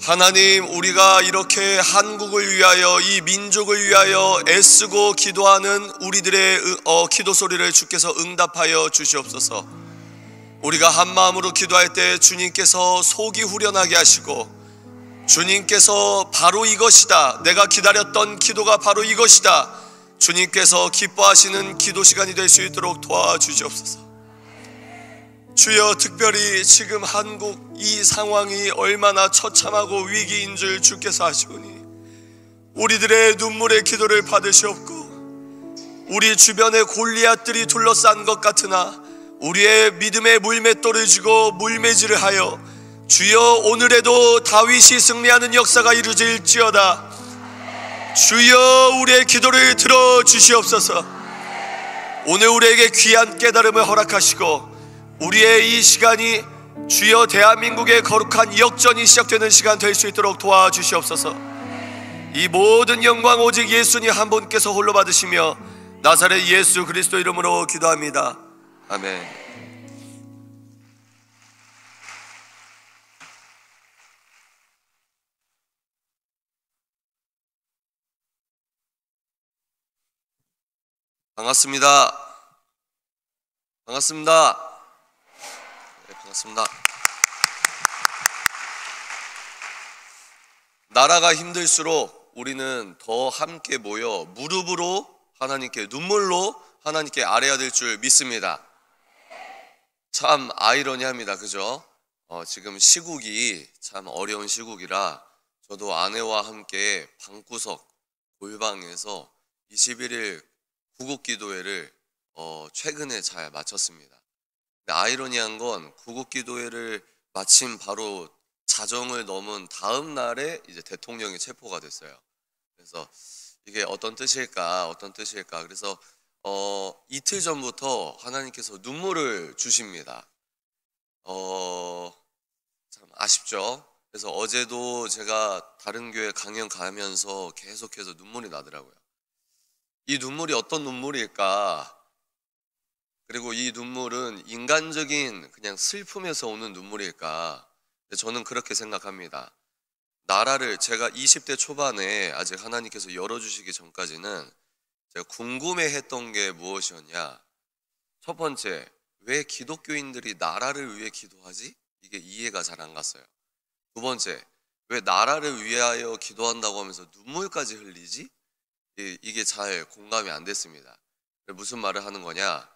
하나님, 우리가 이렇게 한국을 위하여, 이 민족을 위하여 애쓰고 기도하는 우리들의 기도 소리를 주께서 응답하여 주시옵소서. 우리가 한 마음으로 기도할 때 주님께서 속이 후련하게 하시고, 주님께서 바로 이것이다, 내가 기다렸던 기도가 바로 이것이다, 주님께서 기뻐하시는 기도 시간이 될 수 있도록 도와주시옵소서. 주여, 특별히 지금 한국 이 상황이 얼마나 처참하고 위기인 줄 주께서 아시오니 우리들의 눈물의 기도를 받으시옵고, 우리 주변에 골리앗들이 둘러싼 것 같으나 우리의 믿음의 물맷돌을 쥐고 물매질을 하여 주여, 오늘에도 다윗이 승리하는 역사가 이루어질지어다. 주여, 우리의 기도를 들어주시옵소서. 오늘 우리에게 귀한 깨달음을 허락하시고, 우리의 이 시간이 주여 대한민국의 거룩한 역전이 시작되는 시간 될 수 있도록 도와주시옵소서. 이 모든 영광 오직 예수님 한 분께서 홀로 받으시며 나사렛 예수 그리스도 이름으로 기도합니다. 아멘. 반갑습니다. 반갑습니다. 네, 반갑습니다. 나라가 힘들수록 우리는 더 함께 모여 무릎으로 하나님께, 눈물로 하나님께 아뢰어야 될 줄 믿습니다. 참 아이러니합니다, 그죠? 지금 시국이 참 어려운 시국이라 저도 아내와 함께 방구석 골방에서 21일 구국기도회를 최근에 잘 마쳤습니다. 근데 아이러니한 건 구국기도회를 마침 바로 자정을 넘은 다음 날에 이제 대통령이 체포가 됐어요. 그래서 이게 어떤 뜻일까? 그래서 이틀 전부터 하나님께서 눈물을 주십니다. 참 아쉽죠? 그래서 어제도 제가 다른 교회 강연 가면서 계속해서 눈물이 나더라고요. 이 눈물이 어떤 눈물일까? 그리고 이 눈물은 인간적인 그냥 슬픔에서 오는 눈물일까? 저는 그렇게 생각합니다. 나라를, 제가 20대 초반에 아직 하나님께서 열어주시기 전까지는 제가 궁금해했던 게 무엇이었냐? 첫 번째, 왜 기독교인들이 나라를 위해 기도하지? 이게 이해가 잘 안 갔어요. 두 번째, 왜 나라를 위하여 기도한다고 하면서 눈물까지 흘리지? 이게 잘 공감이 안 됐습니다. 무슨 말을 하는 거냐?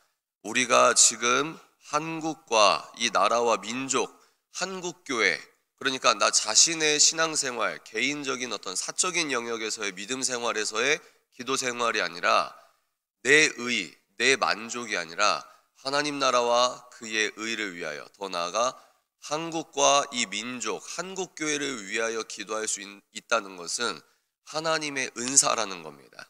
우리가 지금 한국과 이 나라와 민족, 한국교회, 그러니까 나 자신의 신앙생활, 개인적인 어떤 사적인 영역에서의 믿음 생활에서의 기도 생활이 아니라 내 의, 내 만족이 아니라 하나님 나라와 그의 의를 위하여, 더 나아가 한국과 이 민족, 한국교회를 위하여 기도할 수 있다는 것은 하나님의 은사라는 겁니다.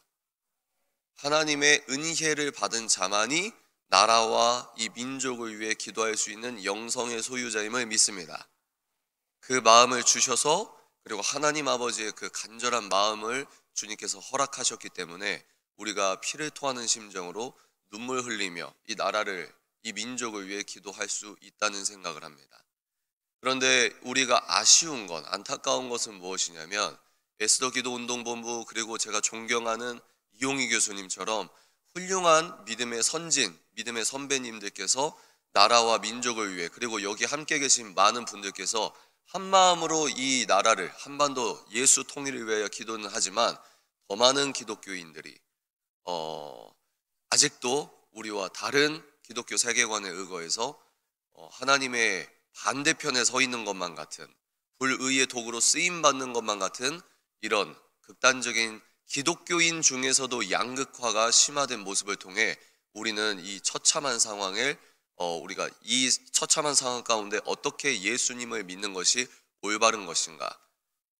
하나님의 은혜를 받은 자만이 나라와 이 민족을 위해 기도할 수 있는 영성의 소유자임을 믿습니다. 그 마음을 주셔서, 그리고 하나님 아버지의 그 간절한 마음을 주님께서 허락하셨기 때문에 우리가 피를 토하는 심정으로 눈물 흘리며 이 나라를, 이 민족을 위해 기도할 수 있다는 생각을 합니다. 그런데 우리가 아쉬운 건, 안타까운 것은 무엇이냐면, 에스더 기도운동본부, 그리고 제가 존경하는 이용희 교수님처럼 훌륭한 믿음의 선진, 믿음의 선배님들께서 나라와 민족을 위해, 그리고 여기 함께 계신 많은 분들께서 한 마음으로 이 나라를, 한반도 예수 통일을 위하여 기도는 하지만 더 많은 기독교인들이 아직도 우리와 다른 기독교 세계관에 의거해서 하나님의 반대편에 서 있는 것만 같은, 불의의 도구로 쓰임받는 것만 같은 이런 극단적인 기독교인 중에서도 양극화가 심화된 모습을 통해 우리는 이 처참한 상황을 우리가 이 처참한 상황 가운데 어떻게 예수님을 믿는 것이 올바른 것인가?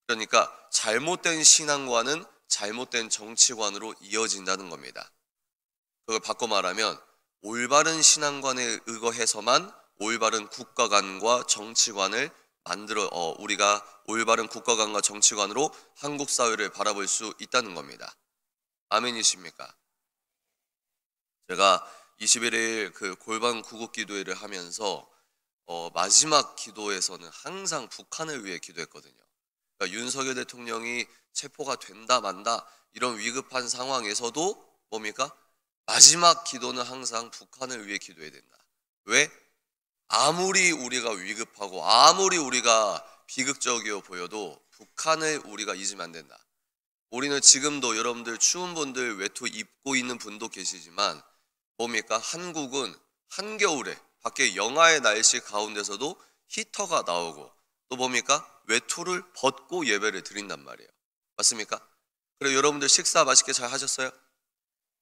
그러니까 잘못된 신앙관은 잘못된 정치관으로 이어진다는 겁니다. 그걸 바꿔 말하면 올바른 신앙관에 의거해서만 올바른 국가관과 정치관을 만들어 우리가 올바른 국가관과 정치관으로 한국 사회를 바라볼 수 있다는 겁니다. 아멘이십니까? 제가 21일 그 골방 구국 기도회를 하면서 마지막 기도에서는 항상 북한을 위해 기도했거든요. 그러니까 윤석열 대통령이 체포가 된다 만다 이런 위급한 상황에서도 뭡니까? 마지막 기도는 항상 북한을 위해 기도해야 된다. 왜? 아무리 우리가 위급하고 아무리 우리가 비극적이어 보여도 북한을 우리가 잊으면 안 된다. 우리는 지금도 여러분들 추운 분들 외투 입고 있는 분도 계시지만 뭡니까? 한국은 한겨울에 밖에 영하의 날씨 가운데서도 히터가 나오고 또 뭡니까? 외투를 벗고 예배를 드린단 말이에요. 맞습니까? 그리고 여러분들 식사 맛있게 잘 하셨어요?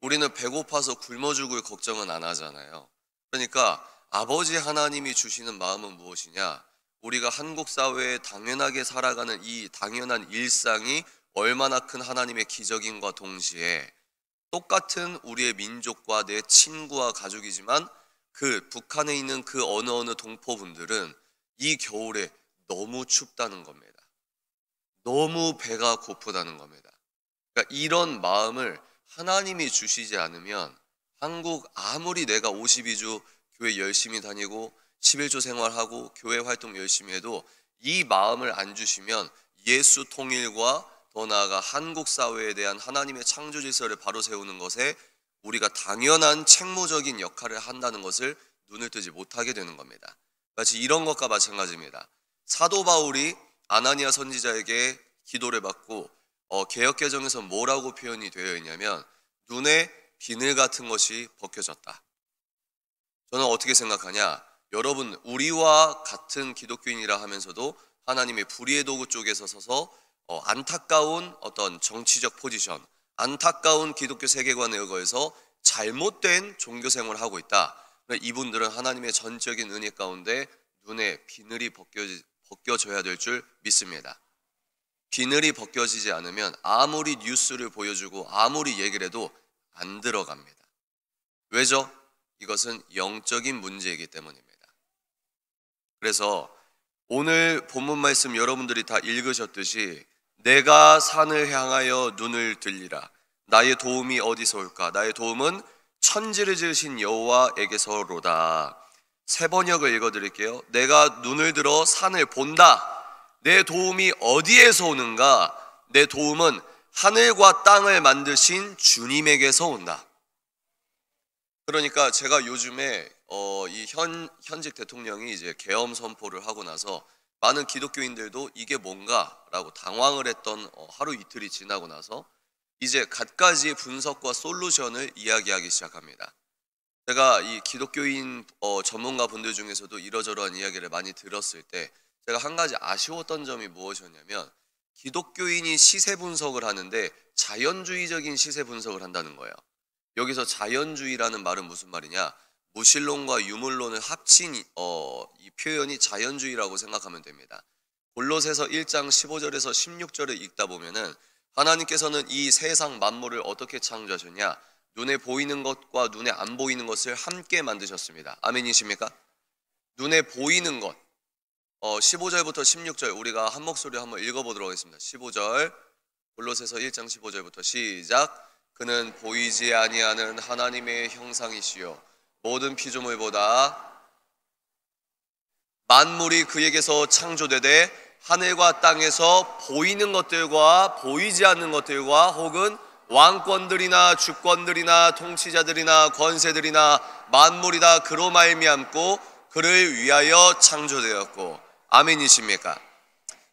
우리는 배고파서 굶어 죽을 걱정은 안 하잖아요. 그러니까 아버지 하나님이 주시는 마음은 무엇이냐? 우리가 한국 사회에 당연하게 살아가는 이 당연한 일상이 얼마나 큰 하나님의 기적인과 동시에 똑같은 우리의 민족과 내 친구와 가족이지만 그 북한에 있는 그 어느 동포분들은 이 겨울에 너무 춥다는 겁니다. 너무 배가 고프다는 겁니다. 그러니까 이런 마음을 하나님이 주시지 않으면 한국 아무리 내가 52주 교회 열심히 다니고 11조 생활하고 교회 활동 열심히 해도 이 마음을 안 주시면 예수 통일과 더 나아가 한국 사회에 대한 하나님의 창조 질서를 바로 세우는 것에 우리가 당연한 책무적인 역할을 한다는 것을 눈을 뜨지 못하게 되는 겁니다. 마치 이런 것과 마찬가지입니다. 사도 바울이 아나니아 선지자에게 기도를 받고 개역개정에서 뭐라고 표현이 되어 있냐면 눈에 비늘 같은 것이 벗겨졌다. 저는 어떻게 생각하냐? 여러분 우리와 같은 기독교인이라 하면서도 하나님의 불의의 도구 쪽에서 서서 안타까운 어떤 정치적 포지션, 안타까운 기독교 세계관에 의거해서 잘못된 종교 생활을 하고 있다. 이분들은 하나님의 전적인 은혜 가운데 눈에 비늘이 벗겨져야 될 줄 믿습니다. 비늘이 벗겨지지 않으면 아무리 뉴스를 보여주고 아무리 얘기를 해도 안 들어갑니다. 왜죠? 이것은 영적인 문제이기 때문입니다. 그래서 오늘 본문 말씀 여러분들이 다 읽으셨듯이 내가 산을 향하여 눈을 들리라. 나의 도움이 어디서 올까? 나의 도움은 천지를 지으신 여호와에게서로다. 세 번역을 읽어드릴게요. 내가 눈을 들어 산을 본다. 내 도움이 어디에서 오는가? 내 도움은 하늘과 땅을 만드신 주님에게서 온다. 그러니까 제가 요즘에 이 현직 대통령이 이제 계엄 선포를 하고 나서 많은 기독교인들도 이게 뭔가라고 당황을 했던 하루 이틀이 지나고 나서 이제 갖가지 분석과 솔루션을 이야기하기 시작합니다. 제가 이 기독교인 전문가 분들 중에서도 이러저러한 이야기를 많이 들었을 때 제가 한 가지 아쉬웠던 점이 무엇이었냐면 기독교인이 시세 분석을 하는데 자연주의적인 시세 분석을 한다는 거예요. 여기서 자연주의라는 말은 무슨 말이냐? 무신론과 유물론을 합친 이 표현이 자연주의라고 생각하면 됩니다. 골로새서 1장 15절에서 16절을 읽다 보면은 하나님께서는 이 세상 만물을 어떻게 창조하셨냐? 눈에 보이는 것과 눈에 안 보이는 것을 함께 만드셨습니다. 아멘이십니까? 눈에 보이는 것 15절부터 16절 우리가 한 목소리 한번 읽어보도록 하겠습니다. 15절 골로새서 1장 15절부터 시작. 그는 보이지 아니하는 하나님의 형상이시요 모든 피조물보다 만물이 그에게서 창조되되 하늘과 땅에서 보이는 것들과 보이지 않는 것들과 혹은 왕권들이나 주권들이나 통치자들이나 권세들이나 만물이 다 그로 말미암고 그를 위하여 창조되었고 아멘이십니까?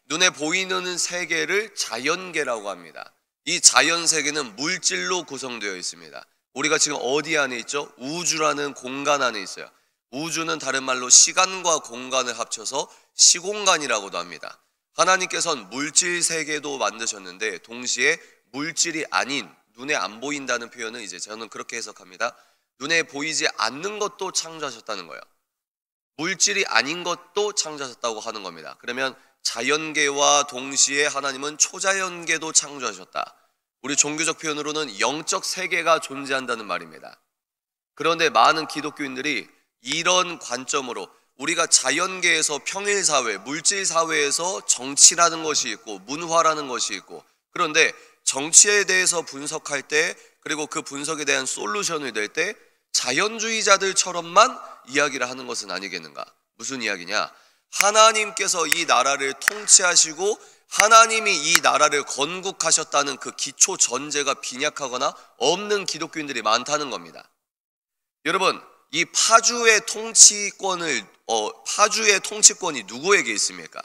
눈에 보이는 세계를 자연계라고 합니다. 이 자연세계는 물질로 구성되어 있습니다. 우리가 지금 어디 안에 있죠? 우주라는 공간 안에 있어요. 우주는 다른 말로 시간과 공간을 합쳐서 시공간이라고도 합니다. 하나님께서는 물질 세계도 만드셨는데 동시에 물질이 아닌 눈에 안 보인다는 표현은 이제 저는 그렇게 해석합니다. 눈에 보이지 않는 것도 창조하셨다는 거예요. 물질이 아닌 것도 창조하셨다고 하는 겁니다. 그러면 자연계와 동시에 하나님은 초자연계도 창조하셨다. 우리 종교적 표현으로는 영적 세계가 존재한다는 말입니다. 그런데 많은 기독교인들이 이런 관점으로 우리가 자연계에서 평일사회, 물질사회에서 정치라는 것이 있고 문화라는 것이 있고 그런데 정치에 대해서 분석할 때 그리고 그 분석에 대한 솔루션을 낼 때 자연주의자들처럼만 이야기를 하는 것은 아니겠는가? 무슨 이야기냐? 하나님께서 이 나라를 통치하시고 하나님이 이 나라를 건국하셨다는 그 기초 전제가 빈약하거나 없는 기독교인들이 많다는 겁니다. 여러분, 이 파주의 통치권이 누구에게 있습니까?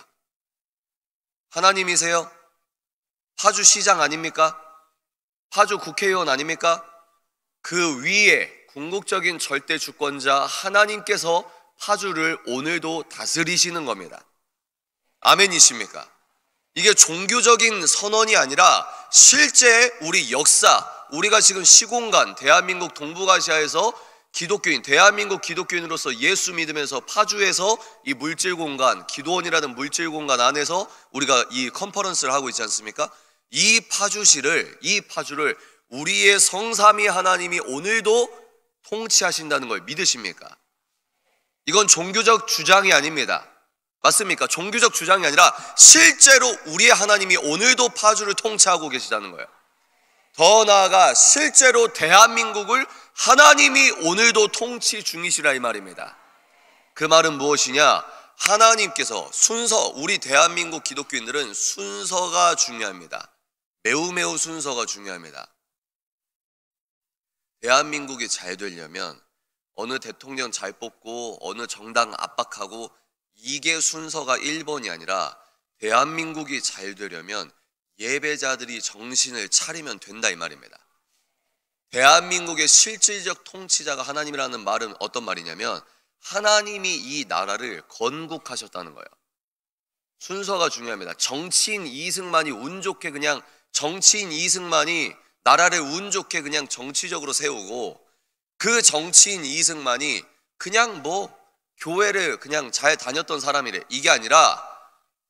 하나님이세요? 파주 시장 아닙니까? 파주 국회의원 아닙니까? 그 위에 궁극적인 절대 주권자 하나님께서 파주를 오늘도 다스리시는 겁니다. 아멘이십니까? 이게 종교적인 선언이 아니라 실제 우리 역사, 우리가 지금 시공간 대한민국 동북아시아에서 기독교인, 대한민국 기독교인으로서 예수 믿으면서 파주에서 이 물질공간, 기도원이라는 물질공간 안에서 우리가 이 컨퍼런스를 하고 있지 않습니까? 이 파주를 우리의 성삼위 하나님이 오늘도 통치하신다는 걸 믿으십니까? 이건 종교적 주장이 아닙니다. 맞습니까? 종교적 주장이 아니라 실제로 우리의 하나님이 오늘도 파주를 통치하고 계시다는 거예요. 더 나아가 실제로 대한민국을 하나님이 오늘도 통치 중이시라 이 말입니다. 그 말은 무엇이냐? 하나님께서 우리 대한민국 기독교인들은 순서가 중요합니다. 매우 순서가 중요합니다. 대한민국이 잘 되려면 어느 대통령 잘 뽑고 어느 정당 압박하고 이게 순서가 1번이 아니라 대한민국이 잘 되려면 예배자들이 정신을 차리면 된다 이 말입니다. 대한민국의 실질적 통치자가 하나님이라는 말은 어떤 말이냐면 하나님이 이 나라를 건국하셨다는 거예요. 순서가 중요합니다. 정치인 이승만이 나라를 운 좋게 그냥 정치적으로 세우고 그 정치인 이승만이 그냥 교회를 그냥 잘 다녔던 사람이래. 이게 아니라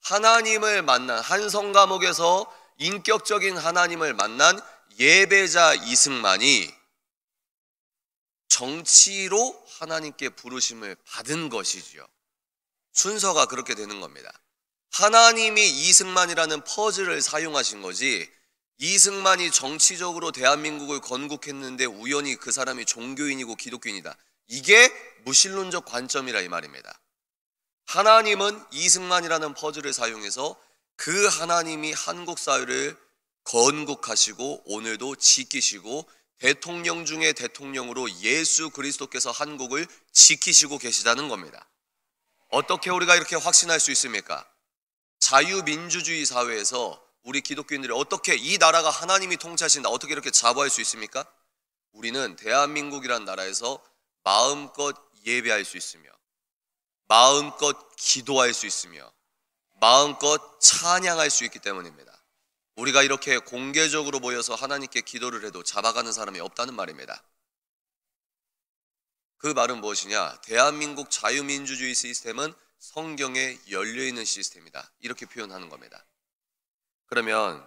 하나님을 만난 한 성감옥에서 인격적인 하나님을 만난 예배자 이승만이 정치로 하나님께 부르심을 받은 것이지요. 순서가 그렇게 되는 겁니다. 하나님이 이승만이라는 퍼즐을 사용하신 거지 이승만이 정치적으로 대한민국을 건국했는데 우연히 그 사람이 종교인이고 기독교인이다. 이게 무신론적 관점이라 이 말입니다. 하나님은 이승만이라는 퍼즐을 사용해서 그 하나님이 한국 사회를 건국하시고 오늘도 지키시고 대통령 중에 대통령으로 예수 그리스도께서 한국을 지키시고 계시다는 겁니다. 어떻게 우리가 이렇게 확신할 수 있습니까? 자유민주주의 사회에서 우리 기독교인들이 어떻게 이 나라가 하나님이 통치하신다 어떻게 이렇게 자부할 수 있습니까? 우리는 대한민국이란 나라에서 마음껏 예배할 수 있으며 마음껏 기도할 수 있으며 마음껏 찬양할 수 있기 때문입니다. 우리가 이렇게 공개적으로 모여서 하나님께 기도를 해도 잡아가는 사람이 없다는 말입니다. 그 말은 무엇이냐? 대한민국 자유민주주의 시스템은 성경에 열려있는 시스템이다. 이렇게 표현하는 겁니다. 그러면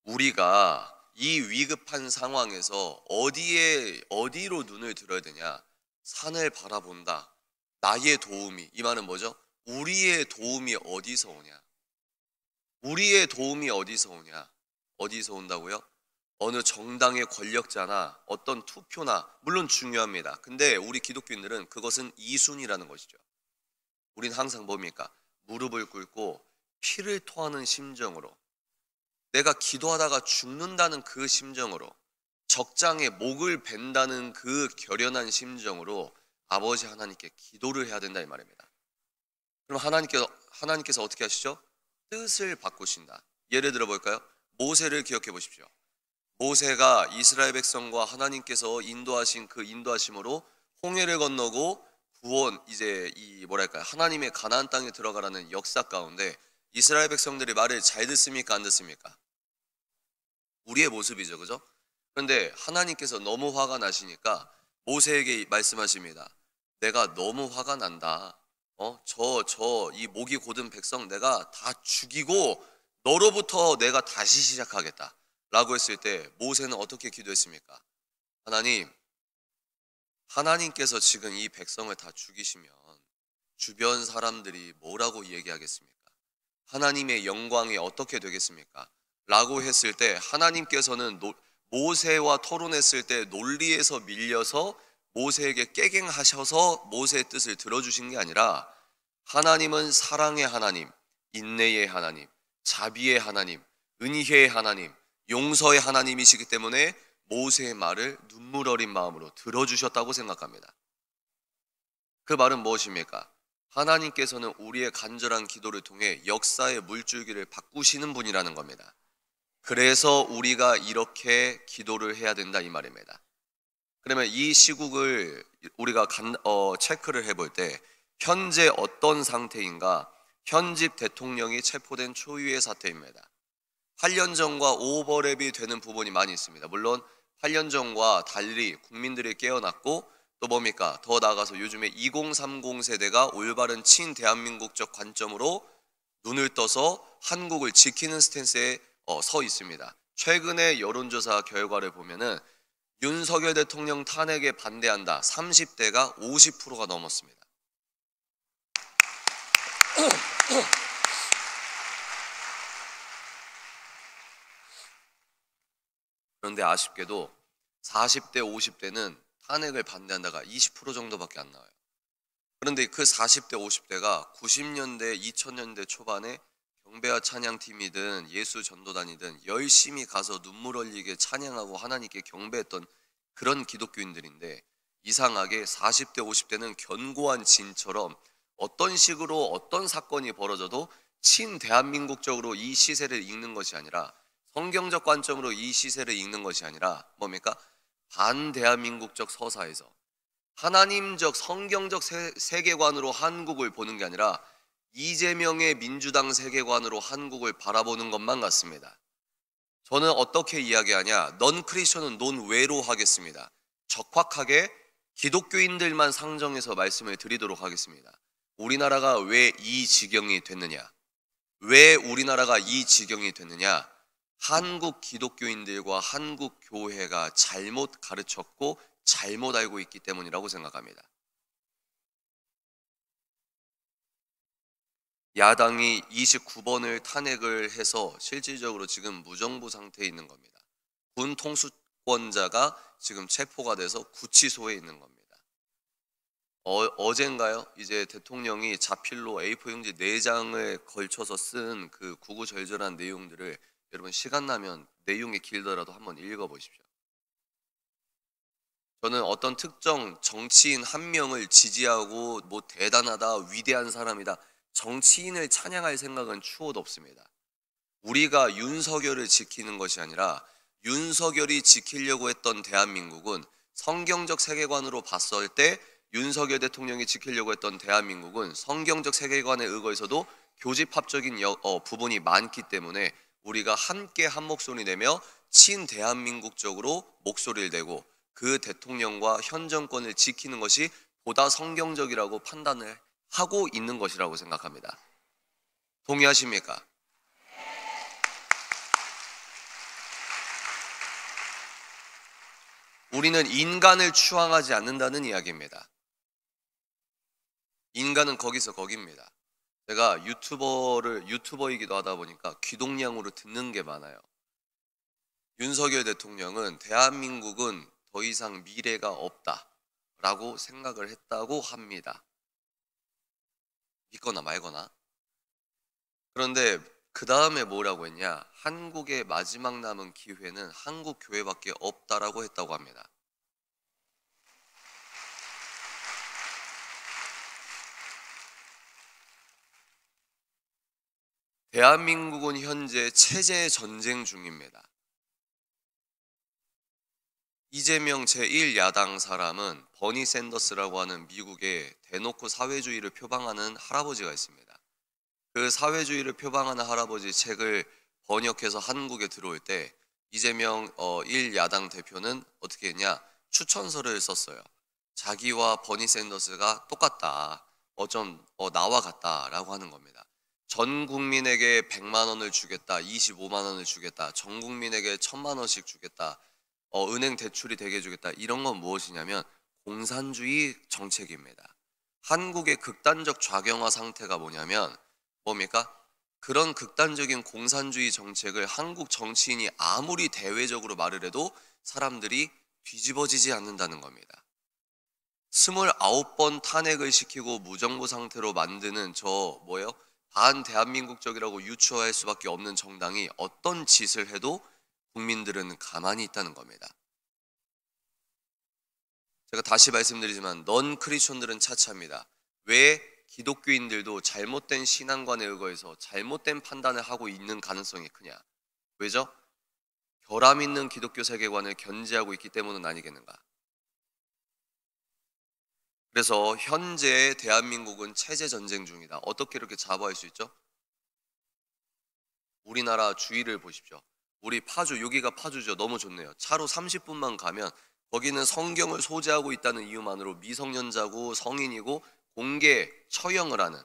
우리가 이 위급한 상황에서 어디로 눈을 들어야 되냐? 산을 바라본다. 나의 도움이, 이 말은 뭐죠? 우리의 도움이 어디서 오냐? 우리의 도움이 어디서 오냐? 어디서 온다고요? 어느 정당의 권력자나 어떤 투표나 물론 중요합니다. 근데 우리 기독교인들은 그것은 이순이라는 것이죠. 우린 항상 뭡니까? 무릎을 꿇고 피를 토하는 심정으로 내가 기도하다가 죽는다는 그 심정으로 적장에 목을 벤다는 그 결연한 심정으로 아버지 하나님께 기도를 해야 된다 이 말입니다. 그럼 하나님께서 어떻게 하시죠? 뜻을 바꾸신다. 예를 들어 볼까요? 모세를 기억해 보십시오. 모세가 이스라엘 백성과 하나님께서 인도하신 그 인도하심으로 홍해를 건너고 하나님의 가나안 땅에 들어가라는 역사 가운데 이스라엘 백성들이 말을 잘 듣습니까? 안 듣습니까? 우리의 모습이죠. 그죠? 그런데 하나님께서 너무 화가 나시니까 모세에게 말씀하십니다. 내가 너무 화가 난다. 이 목이 곧은 백성 내가 다 죽이고 너로부터 내가 다시 시작하겠다. 라고 했을 때 모세는 어떻게 기도했습니까? 하나님께서 지금 이 백성을 다 죽이시면 주변 사람들이 뭐라고 얘기하겠습니까? 하나님의 영광이 어떻게 되겠습니까? 라고 했을 때 하나님께서는 모세와 토론했을 때 논리에서 밀려서 모세에게 깨갱하셔서 모세의 뜻을 들어주신 게 아니라 하나님은 사랑의 하나님, 인내의 하나님, 자비의 하나님, 은혜의 하나님, 용서의 하나님이시기 때문에 모세의 말을 눈물 어린 마음으로 들어주셨다고 생각합니다. 그 말은 무엇입니까? 하나님께서는 우리의 간절한 기도를 통해 역사의 물줄기를 바꾸시는 분이라는 겁니다. 그래서 우리가 이렇게 기도를 해야 된다 이 말입니다. 그러면 이 시국을 우리가 체크를 해볼 때 현재 어떤 상태인가? 현직 대통령이 체포된 초유의 사태입니다. 8년 전과 오버랩이 되는 부분이 많이 있습니다. 물론 8년 전과 달리 국민들이 깨어났고 또 뭡니까? 더 나아가서 요즘에 2030 세대가 올바른 친대한민국적 관점으로 눈을 떠서 한국을 지키는 스탠스에 서 있습니다. 최근의 여론조사 결과를 보면은 윤석열 대통령 탄핵에 반대한다 30대가 50%가 넘었습니다. 그런데 아쉽게도 40대, 50대는 탄핵을 반대한다가 20% 정도밖에 안 나와요. 그런데 그 40대, 50대가 90년대, 2000년대 초반에 경배와 찬양팀이든 예수 전도단이든 열심히 가서 눈물 흘리게 찬양하고 하나님께 경배했던 그런 기독교인들인데 이상하게 40대, 50대는 견고한 진처럼 어떤 식으로 어떤 사건이 벌어져도 친대한민국적으로 이 시세를 읽는 것이 아니라 성경적 관점으로 이 시세를 읽는 것이 아니라 뭡니까? 반대한민국적 서사에서 하나님적 성경적 세계관으로 한국을 보는 게 아니라 이재명의 민주당 세계관으로 한국을 바라보는 것만 같습니다. 저는 어떻게 이야기하냐? 넌 크리스천은 논외로 하겠습니다. 적확하게 기독교인들만 상정해서 말씀을 드리도록 하겠습니다. 우리나라가 왜 이 지경이 됐느냐? 왜 우리나라가 이 지경이 됐느냐? 한국 기독교인들과 한국 교회가 잘못 가르쳤고 잘못 알고 있기 때문이라고 생각합니다. 야당이 29번을 탄핵을 해서 실질적으로 지금 무정부 상태에 있는 겁니다. 군 통수권자가 지금 체포가 돼서 구치소에 있는 겁니다. 어젠가요? 이제 대통령이 자필로 A4 용지 4장을 걸쳐서 쓴 그 구구절절한 내용들을 여러분 시간 나면 내용이 길더라도 한번 읽어보십시오. 저는 어떤 특정 정치인 한 명을 지지하고 뭐 대단하다, 위대한 사람이다, 정치인을 찬양할 생각은 추호도 없습니다. 우리가 윤석열을 지키는 것이 아니라 윤석열이 지키려고 했던 대한민국은 성경적 세계관으로 봤을 때 윤석열 대통령이 지키려고 했던 대한민국은 성경적 세계관에 의거해서도 교집합적인 부분이 많기 때문에 우리가 함께 한 목소리 내며 친대한민국적으로 목소리를 내고 그 대통령과 현 정권을 지키는 것이 보다 성경적이라고 판단을 하고 있는 것이라고 생각합니다. 동의하십니까? 우리는 인간을 추앙하지 않는다는 이야기입니다. 인간은 거기서 거기입니다. 제가 유튜버이기도 하다 보니까 귀동냥으로 듣는 게 많아요. 윤석열 대통령은 대한민국은 더 이상 미래가 없다라고 생각을 했다고 합니다. 믿거나 말거나. 그런데 그 다음에 뭐라고 했냐? 한국의 마지막 남은 기회는 한국 교회밖에 없다라고 했다고 합니다. 대한민국은 현재 체제 전쟁 중입니다. 이재명 제1야당 사람은 버니 샌더스라고 하는 미국의 대놓고 사회주의를 표방하는 할아버지가 있습니다. 그 사회주의를 표방하는 할아버지 책을 번역해서 한국에 들어올 때 이재명 1야당 대표는 어떻게 했냐? 추천서를 썼어요. 자기와 버니 샌더스가 똑같다. 나와 같다라고 하는 겁니다. 전 국민에게 100만 원을 주겠다, 25만 원을 주겠다, 전 국민에게 1000만 원씩 주겠다, 은행 대출이 되게 해주겠다. 이런 건 무엇이냐면 공산주의 정책입니다. 한국의 극단적 좌경화 상태가 뭐냐면 뭡니까? 그런 극단적인 공산주의 정책을 한국 정치인이 아무리 대외적으로 말을 해도 사람들이 뒤집어지지 않는다는 겁니다. 29번 탄핵을 시키고 무정부 상태로 만드는 반대한민국적이라고 유추할 수밖에 없는 정당이 어떤 짓을 해도 국민들은 가만히 있다는 겁니다. 제가 다시 말씀드리지만 넌 크리스천들은 차차입니다. 왜 기독교인들도 잘못된 신앙관에 의거해서 잘못된 판단을 하고 있는 가능성이 크냐? 왜죠? 결함 있는 기독교 세계관을 견지하고 있기 때문은 아니겠는가? 그래서 현재 대한민국은 체제 전쟁 중이다. 어떻게 이렇게 자부할 수 있죠? 우리나라 주위를 보십시오. 우리 파주, 여기가 파주죠. 너무 좋네요. 차로 30분만 가면 거기는 성경을 소지하고 있다는 이유만으로 미성년자고 성인이고 공개 처형을 하는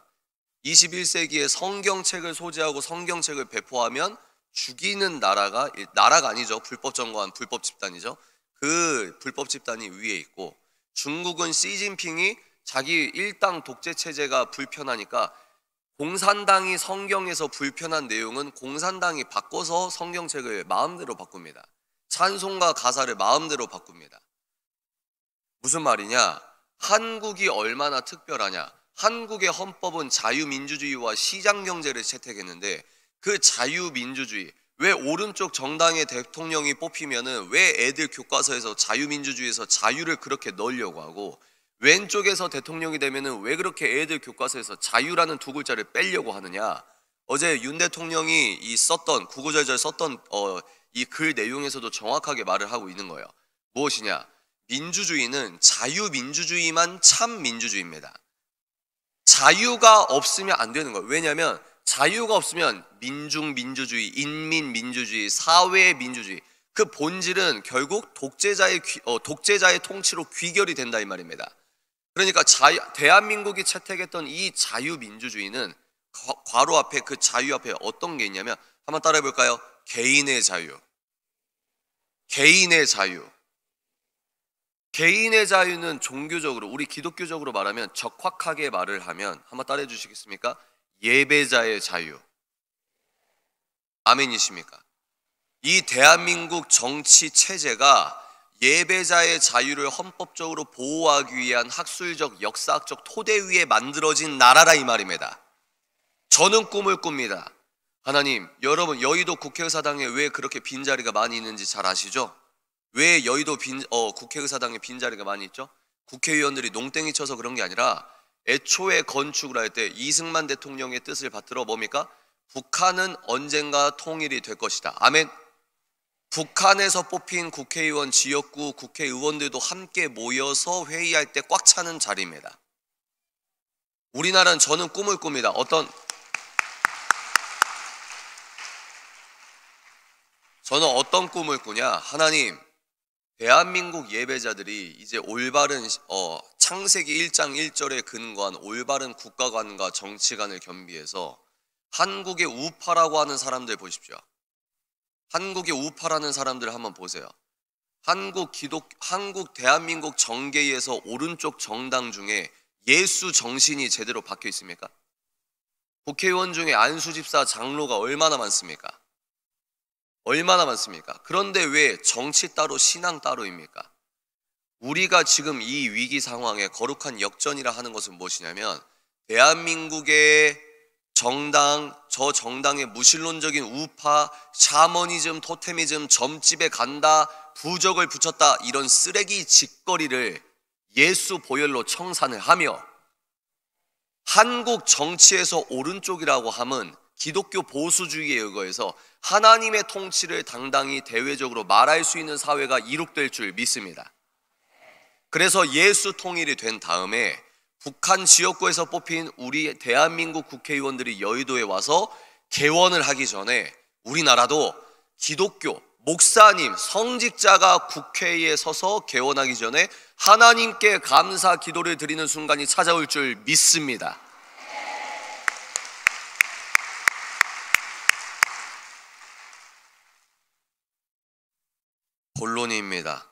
21세기에 성경책을 소지하고 성경책을 배포하면 죽이는 나라가 아니죠. 불법 정관, 불법 집단이죠. 그 불법 집단이 위에 있고 중국은 시진핑이 자기 일당 독재 체제가 불편하니까 공산당이 성경에서 불편한 내용은 공산당이 바꿔서 성경책을 마음대로 바꿉니다. 찬송과 가사를 마음대로 바꿉니다. 무슨 말이냐? 한국이 얼마나 특별하냐? 한국의 헌법은 자유민주주의와 시장경제를 채택했는데 그 자유민주주의, 왜 오른쪽 정당의 대통령이 뽑히면은 왜 애들 교과서에서 자유민주주의에서 자유를 그렇게 넣으려고 하고 왼쪽에서 대통령이 되면은 왜 그렇게 애들 교과서에서 자유라는 두 글자를 빼려고 하느냐? 어제 윤 대통령이 구구절절 썼던 이 글 내용에서도 정확하게 말을 하고 있는 거예요. 무엇이냐? 민주주의는 자유민주주의만 참 민주주의입니다. 자유가 없으면 안 되는 거예요. 왜냐하면 자유가 없으면 민중민주주의, 인민민주주의, 사회민주주의 그 본질은 결국 독재자의 통치로 귀결이 된다 이 말입니다. 그러니까 대한민국이 채택했던 이 자유민주주의는 괄호 앞에 그 자유 앞에 어떤 게 있냐면 한번 따라해 볼까요? 개인의 자유. 개인의 자유. 개인의 자유는 종교적으로 우리 기독교적으로 말하면 적확하게 말을 하면 한번 따라해 주시겠습니까? 예배자의 자유. 아멘이십니까? 이 대한민국 정치 체제가 예배자의 자유를 헌법적으로 보호하기 위한 학술적, 역사학적 토대 위에 만들어진 나라라 이 말입니다. 저는 꿈을 꿉니다. 하나님, 여러분 여의도 국회의사당에 왜 그렇게 빈자리가 많이 있는지 잘 아시죠? 왜 여의도 국회의사당에 빈자리가 많이 있죠? 국회의원들이 농땡이 쳐서 그런 게 아니라 애초에 건축을 할 때 이승만 대통령의 뜻을 받들어 뭡니까? 북한은 언젠가 통일이 될 것이다. 아멘. 북한에서 뽑힌 국회의원, 지역구 국회의원들도 함께 모여서 회의할 때 꽉 차는 자리입니다. 우리나라는 저는 꿈을 꿉니다. 저는 어떤 꿈을 꾸냐? 하나님, 대한민국 예배자들이 이제 올바른 창세기 1장 1절에 근거한 올바른 국가관과 정치관을 겸비해서 한국의 우파라고 하는 사람들 보십시오. 한국의 우파라는 사람들 한번 보세요. 한국 대한민국 정계에서 오른쪽 정당 중에 예수 정신이 제대로 박혀 있습니까? 국회의원 중에 안수 집사 장로가 얼마나 많습니까? 얼마나 많습니까? 그런데 왜 정치 따로 신앙 따로입니까? 우리가 지금 이 위기 상황에 거룩한 역전이라 하는 것은 무엇이냐면 대한민국의 저 정당의 무신론적인 우파, 샤머니즘, 토테미즘, 점집에 간다, 부적을 붙였다 이런 쓰레기 짓거리를 예수 보혈로 청산을 하며 한국 정치에서 오른쪽이라고 함은 기독교 보수주의에 의거해서 하나님의 통치를 당당히 대외적으로 말할 수 있는 사회가 이룩될 줄 믿습니다. 그래서 예수 통일이 된 다음에 북한 지역구에서 뽑힌 우리 대한민국 국회의원들이 여의도에 와서 개원을 하기 전에 우리나라도 기독교, 목사님, 성직자가 국회에 서서 개원하기 전에 하나님께 감사 기도를 드리는 순간이 찾아올 줄 믿습니다. 본론입니다.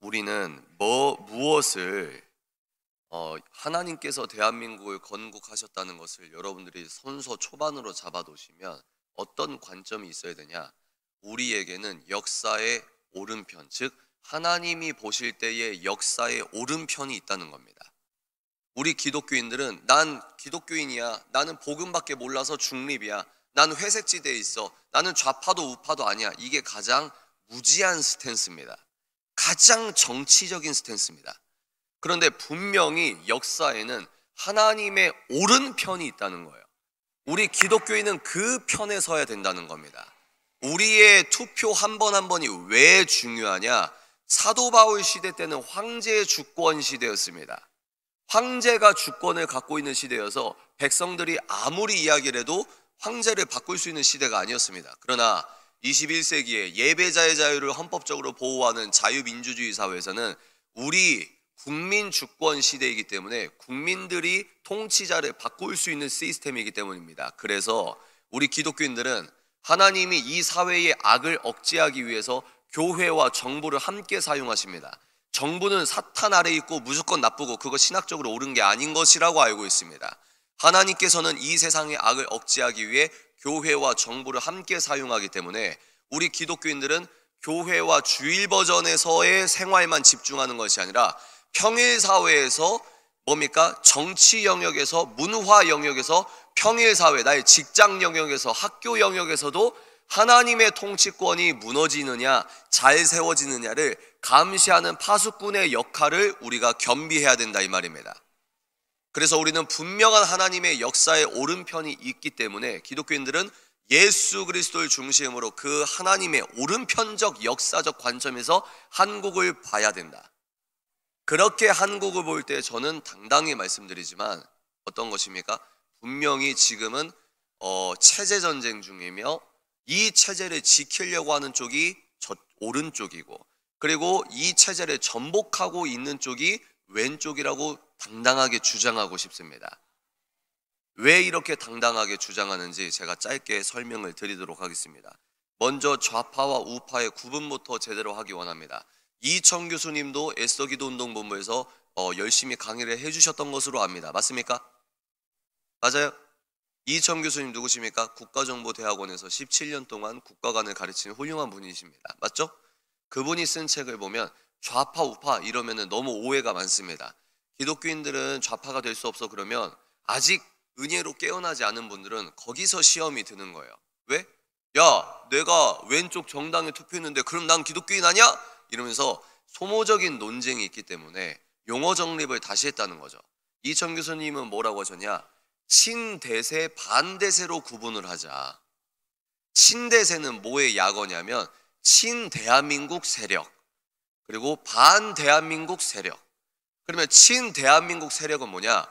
우리는 무엇을 하나님께서 대한민국을 건국하셨다는 것을 여러분들이 선서 초반으로 잡아두시면 어떤 관점이 있어야 되냐? 우리에게는 역사의 오른편, 즉 하나님이 보실 때의 역사의 오른편이 있다는 겁니다. 우리 기독교인들은 난 기독교인이야, 나는 복음밖에 몰라서 중립이야, 나는 회색지대에 있어, 나는 좌파도 우파도 아니야, 이게 가장 무지한 스탠스입니다. 가장 정치적인 스탠스입니다. 그런데 분명히 역사에는 하나님의 오른편이 있다는 거예요. 우리 기독교인은 그 편에 서야 된다는 겁니다. 우리의 투표 한 번 한 번이 왜 중요하냐? 사도 바울 시대 때는 황제의 주권 시대였습니다. 황제가 주권을 갖고 있는 시대여서 백성들이 아무리 이야기를 해도 황제를 바꿀 수 있는 시대가 아니었습니다. 그러나 21세기에 예배자의 자유를 헌법적으로 보호하는 자유민주주의 사회에서는 우리 국민 주권 시대이기 때문에 국민들이 통치자를 바꿀 수 있는 시스템이기 때문입니다. 그래서 우리 기독교인들은 하나님이 이 사회의 악을 억제하기 위해서 교회와 정부를 함께 사용하십니다. 정부는 사탄 아래 있고 무조건 나쁘고 그거 신학적으로 옳은 게 아닌 것이라고 알고 있습니다. 하나님께서는 이 세상의 악을 억제하기 위해 교회와 정부를 함께 사용하기 때문에 우리 기독교인들은 교회와 주일 버전에서의 생활만 집중하는 것이 아니라 평일 사회에서 뭡니까? 정치 영역에서, 문화 영역에서, 평일 사회, 나의 직장 영역에서, 학교 영역에서도 하나님의 통치권이 무너지느냐, 잘 세워지느냐를 감시하는 파수꾼의 역할을 우리가 겸비해야 된다 이 말입니다. 그래서 우리는 분명한 하나님의 역사의 오른편이 있기 때문에 기독교인들은 예수 그리스도를 중심으로 그 하나님의 오른편적 역사적 관점에서 한국을 봐야 된다. 그렇게 한국을 볼 때 저는 당당히 말씀드리지만 어떤 것입니까? 분명히 지금은 체제 전쟁 중이며 이 체제를 지키려고 하는 쪽이 저 오른쪽이고, 그리고 이 체제를 전복하고 있는 쪽이 왼쪽이라고 당당하게 주장하고 싶습니다. 왜 이렇게 당당하게 주장하는지 제가 짧게 설명을 드리도록 하겠습니다. 먼저 좌파와 우파의 구분부터 제대로 하기 원합니다. 이청 교수님도 애써기도운동본부에서 열심히 강의를 해주셨던 것으로 압니다. 맞습니까? 맞아요? 이청 교수님 누구십니까? 국가정보대학원에서 17년 동안 국가관을 가르치는 훌륭한 분이십니다. 맞죠? 그분이 쓴 책을 보면 좌파 우파 이러면 너무 오해가 많습니다. 기독교인들은 좌파가 될 수 없어 그러면 아직 은혜로 깨어나지 않은 분들은 거기서 시험이 드는 거예요. 왜? 야, 내가 왼쪽 정당에 투표했는데 그럼 난 기독교인 아니야? 이러면서 소모적인 논쟁이 있기 때문에 용어 정립을 다시 했다는 거죠. 이청 교수님은 뭐라고 하셨냐? 친대세 반대세로 구분을 하자. 친대세는 뭐의 약어냐면 친대한민국 세력, 그리고 반대한민국 세력. 그러면 친대한민국 세력은 뭐냐?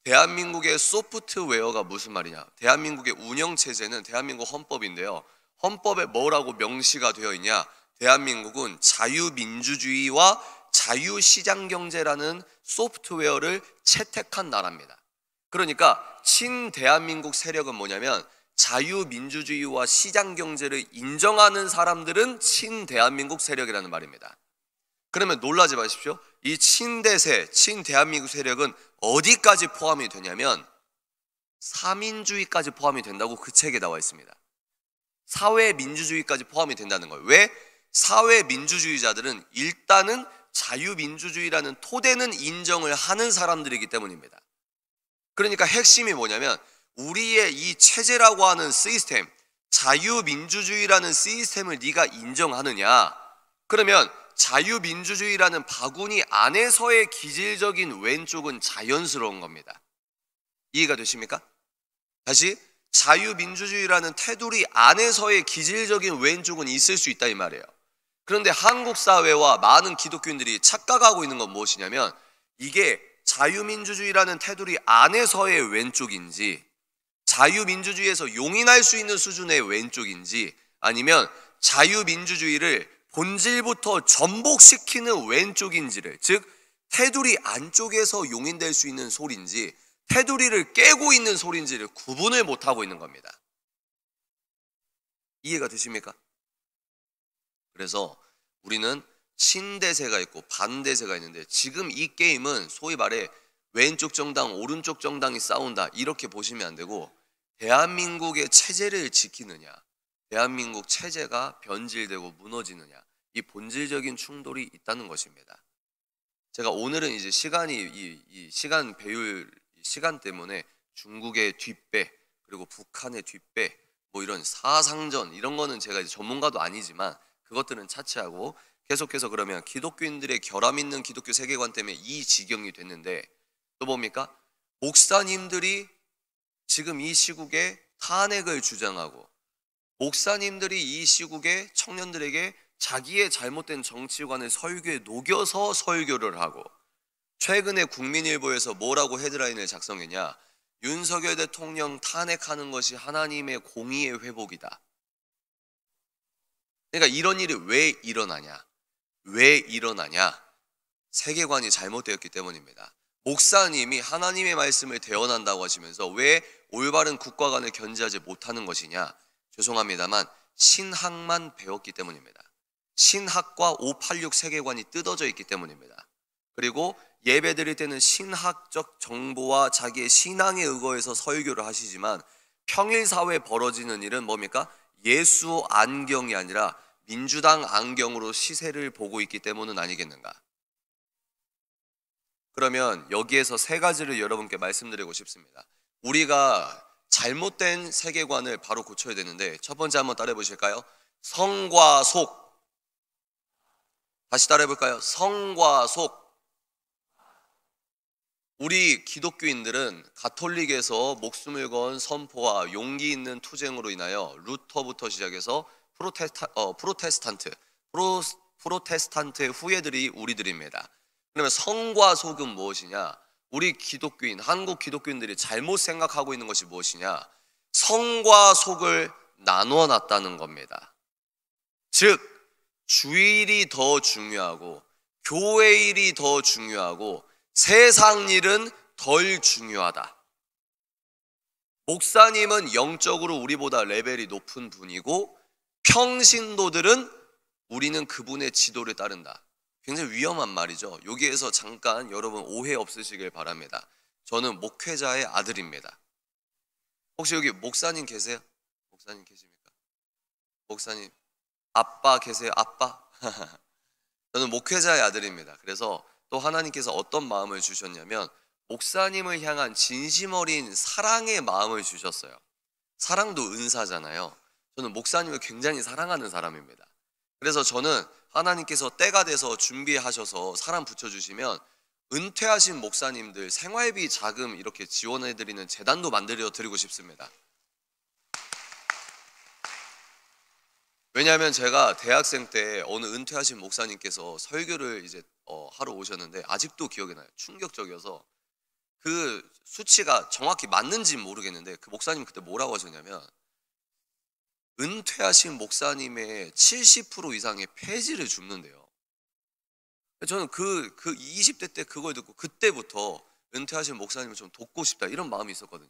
대한민국의 소프트웨어가 무슨 말이냐? 대한민국의 운영체제는 대한민국 헌법인데요. 헌법에 뭐라고 명시가 되어 있냐? 대한민국은 자유민주주의와 자유시장경제라는 소프트웨어를 채택한 나라입니다. 그러니까 친대한민국 세력은 뭐냐면 자유민주주의와 시장경제를 인정하는 사람들은 친대한민국 세력이라는 말입니다. 그러면 놀라지 마십시오. 이 친대세, 친대한민국 세력은 어디까지 포함이 되냐면 사민주의까지 포함이 된다고 그 책에 나와 있습니다. 사회민주주의까지 포함이 된다는 거예요. 왜? 사회민주주의자들은 일단은 자유민주주의라는 토대는 인정을 하는 사람들이기 때문입니다. 그러니까 핵심이 뭐냐면 우리의 이 체제라고 하는 시스템, 자유민주주의라는 시스템을 네가 인정하느냐? 그러면 자유민주주의라는 바구니 안에서의 기질적인 왼쪽은 자연스러운 겁니다. 이해가 되십니까? 다시, 자유민주주의라는 테두리 안에서의 기질적인 왼쪽은 있을 수 있다 이 말이에요. 그런데 한국 사회와 많은 기독교인들이 착각하고 있는 건 무엇이냐면 이게 자유민주주의라는 테두리 안에서의 왼쪽인지, 자유민주주의에서 용인할 수 있는 수준의 왼쪽인지, 아니면 자유민주주의를 본질부터 전복시키는 왼쪽인지를, 즉 테두리 안쪽에서 용인될 수 있는 소리인지 테두리를 깨고 있는 소리인지를 구분을 못하고 있는 겁니다. 이해가 되십니까? 그래서 우리는 친대세가 있고 반대세가 있는데 지금 이 게임은 소위 말해 왼쪽 정당, 오른쪽 정당이 싸운다 이렇게 보시면 안 되고 대한민국의 체제를 지키느냐, 대한민국 체제가 변질되고 무너지느냐, 이 본질적인 충돌이 있다는 것입니다. 제가 오늘은 이제 이 시간 배율 시간 때문에 중국의 뒷배 그리고 북한의 뒷배 뭐 이런 사상전 이런 거는 제가 이제 전문가도 아니지만 그것들은 차치하고 계속해서 그러면 기독교인들의 결함 있는 기독교 세계관 때문에 이 지경이 됐는데 또 뭡니까? 목사님들이 지금 이 시국에 탄핵을 주장하고 목사님들이 이 시국에 청년들에게 자기의 잘못된 정치관을 설교에 녹여서 설교를 하고 최근에 국민일보에서 뭐라고 헤드라인을 작성했냐? 윤석열 대통령 탄핵하는 것이 하나님의 공의의 회복이다. 그러니까 이런 일이 왜 일어나냐? 왜 일어나냐? 세계관이 잘못되었기 때문입니다. 목사님이 하나님의 말씀을 대언한다고 하시면서 왜 올바른 국가관을 견지하지 못하는 것이냐? 죄송합니다만 신학만 배웠기 때문입니다. 신학과 586 세계관이 뜯어져 있기 때문입니다. 그리고 예배 드릴 때는 신학적 정보와 자기의 신앙에 의거해서 설교를 하시지만 평일 사회에 벌어지는 일은 뭡니까? 예수 안경이 아니라 민주당 안경으로 시세를 보고 있기 때문은 아니겠는가? 그러면 여기에서 세 가지를 여러분께 말씀드리고 싶습니다. 우리가 잘못된 세계관을 바로 고쳐야 되는데 첫 번째 한번 따라해 보실까요? 성과 속. 다시 따라해 볼까요? 성과 속. 우리 기독교인들은 가톨릭에서 목숨을 건 선포와 용기 있는 투쟁으로 인하여 루터부터 시작해서 프로테스탄트의 후예들이 우리들입니다. 그러면 성과 속은 무엇이냐? 우리 기독교인, 한국 기독교인들이 잘못 생각하고 있는 것이 무엇이냐? 성과 속을 나누어 놨다는 겁니다. 즉 주일이 더 중요하고 교회 일이 더 중요하고 세상 일은 덜 중요하다. 목사님은 영적으로 우리보다 레벨이 높은 분이고 평신도들은 우리는 그분의 지도를 따른다. 굉장히 위험한 말이죠. 여기에서 잠깐 여러분 오해 없으시길 바랍니다. 저는 목회자의 아들입니다. 혹시 여기 목사님 계세요? 목사님 계십니까? 목사님 아빠 계세요? 아빠? 저는 목회자의 아들입니다. 그래서 또 하나님께서 어떤 마음을 주셨냐면 목사님을 향한 진심 어린 사랑의 마음을 주셨어요. 사랑도 은사잖아요. 저는 목사님을 굉장히 사랑하는 사람입니다. 그래서 저는 하나님께서 때가 돼서 준비하셔서 사람 붙여주시면 은퇴하신 목사님들 생활비 자금 이렇게 지원해드리는 재단도 만들어 드리고 싶습니다. 왜냐하면 제가 대학생 때 어느 은퇴하신 목사님께서 설교를 이제 하러 오셨는데 아직도 기억이 나요. 충격적이어서 그 수치가 정확히 맞는지는 모르겠는데 그 목사님 그때 뭐라고 하셨냐면 은퇴하신 목사님의 70% 이상의 폐지를 줍는데요. 저는 그 20대 때 그걸 듣고 그때부터 은퇴하신 목사님을 좀 돕고 싶다 이런 마음이 있었거든요.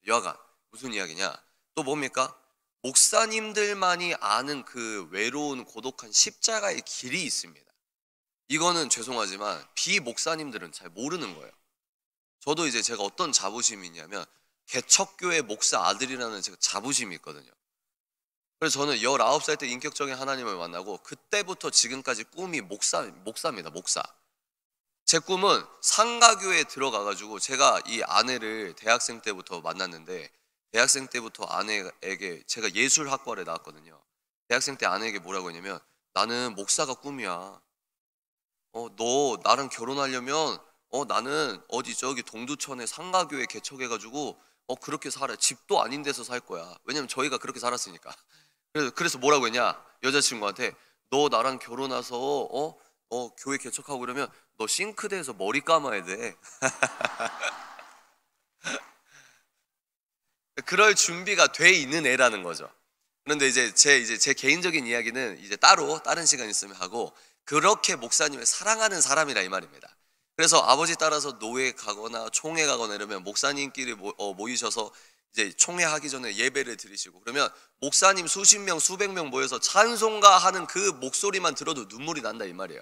여하간 무슨 이야기냐? 또 뭡니까? 목사님들만이 아는 그 외로운 고독한 십자가의 길이 있습니다. 이거는 죄송하지만 비목사님들은 잘 모르는 거예요. 저도 이제 제가 어떤 자부심이 있냐면 개척교회 목사 아들이라는 제가 자부심이 있거든요. 그래서 저는 19살 때 인격적인 하나님을 만나고 그때부터 지금까지 꿈이 목사입니다. 목사. 제 꿈은 상가교회에 들어가가지고 제가 이 아내를 대학생 때부터 만났는데 대학생 때부터 아내에게 제가 예술학과를 나왔거든요. 대학생 때 아내에게 뭐라고 했냐면 나는 목사가 꿈이야. 너 나랑 결혼하려면 나는 어디 저기 동두천에 상가교회 개척해가지고 그렇게 살아. 집도 아닌 데서 살 거야. 왜냐면 저희가 그렇게 살았으니까. 그래서 뭐라고 했냐? 여자친구한테 너 나랑 결혼해서 교회 개척하고 그러면 너 싱크대에서 머리 감아야 돼. 그럴 준비가 돼 있는 애라는 거죠. 그런데 이제 제 개인적인 이야기는 이제 따로 다른 시간 있으면 하고 그렇게 목사님을 사랑하는 사람이라 이 말입니다. 그래서 아버지 따라서 노회 가거나 총회 가거나 이러면 목사님끼리 모이셔서 이제 총회 하기 전에 예배를 드리시고 그러면 목사님 수십 명 수백 명 모여서 찬송가 하는 그 목소리만 들어도 눈물이 난다 이 말이에요.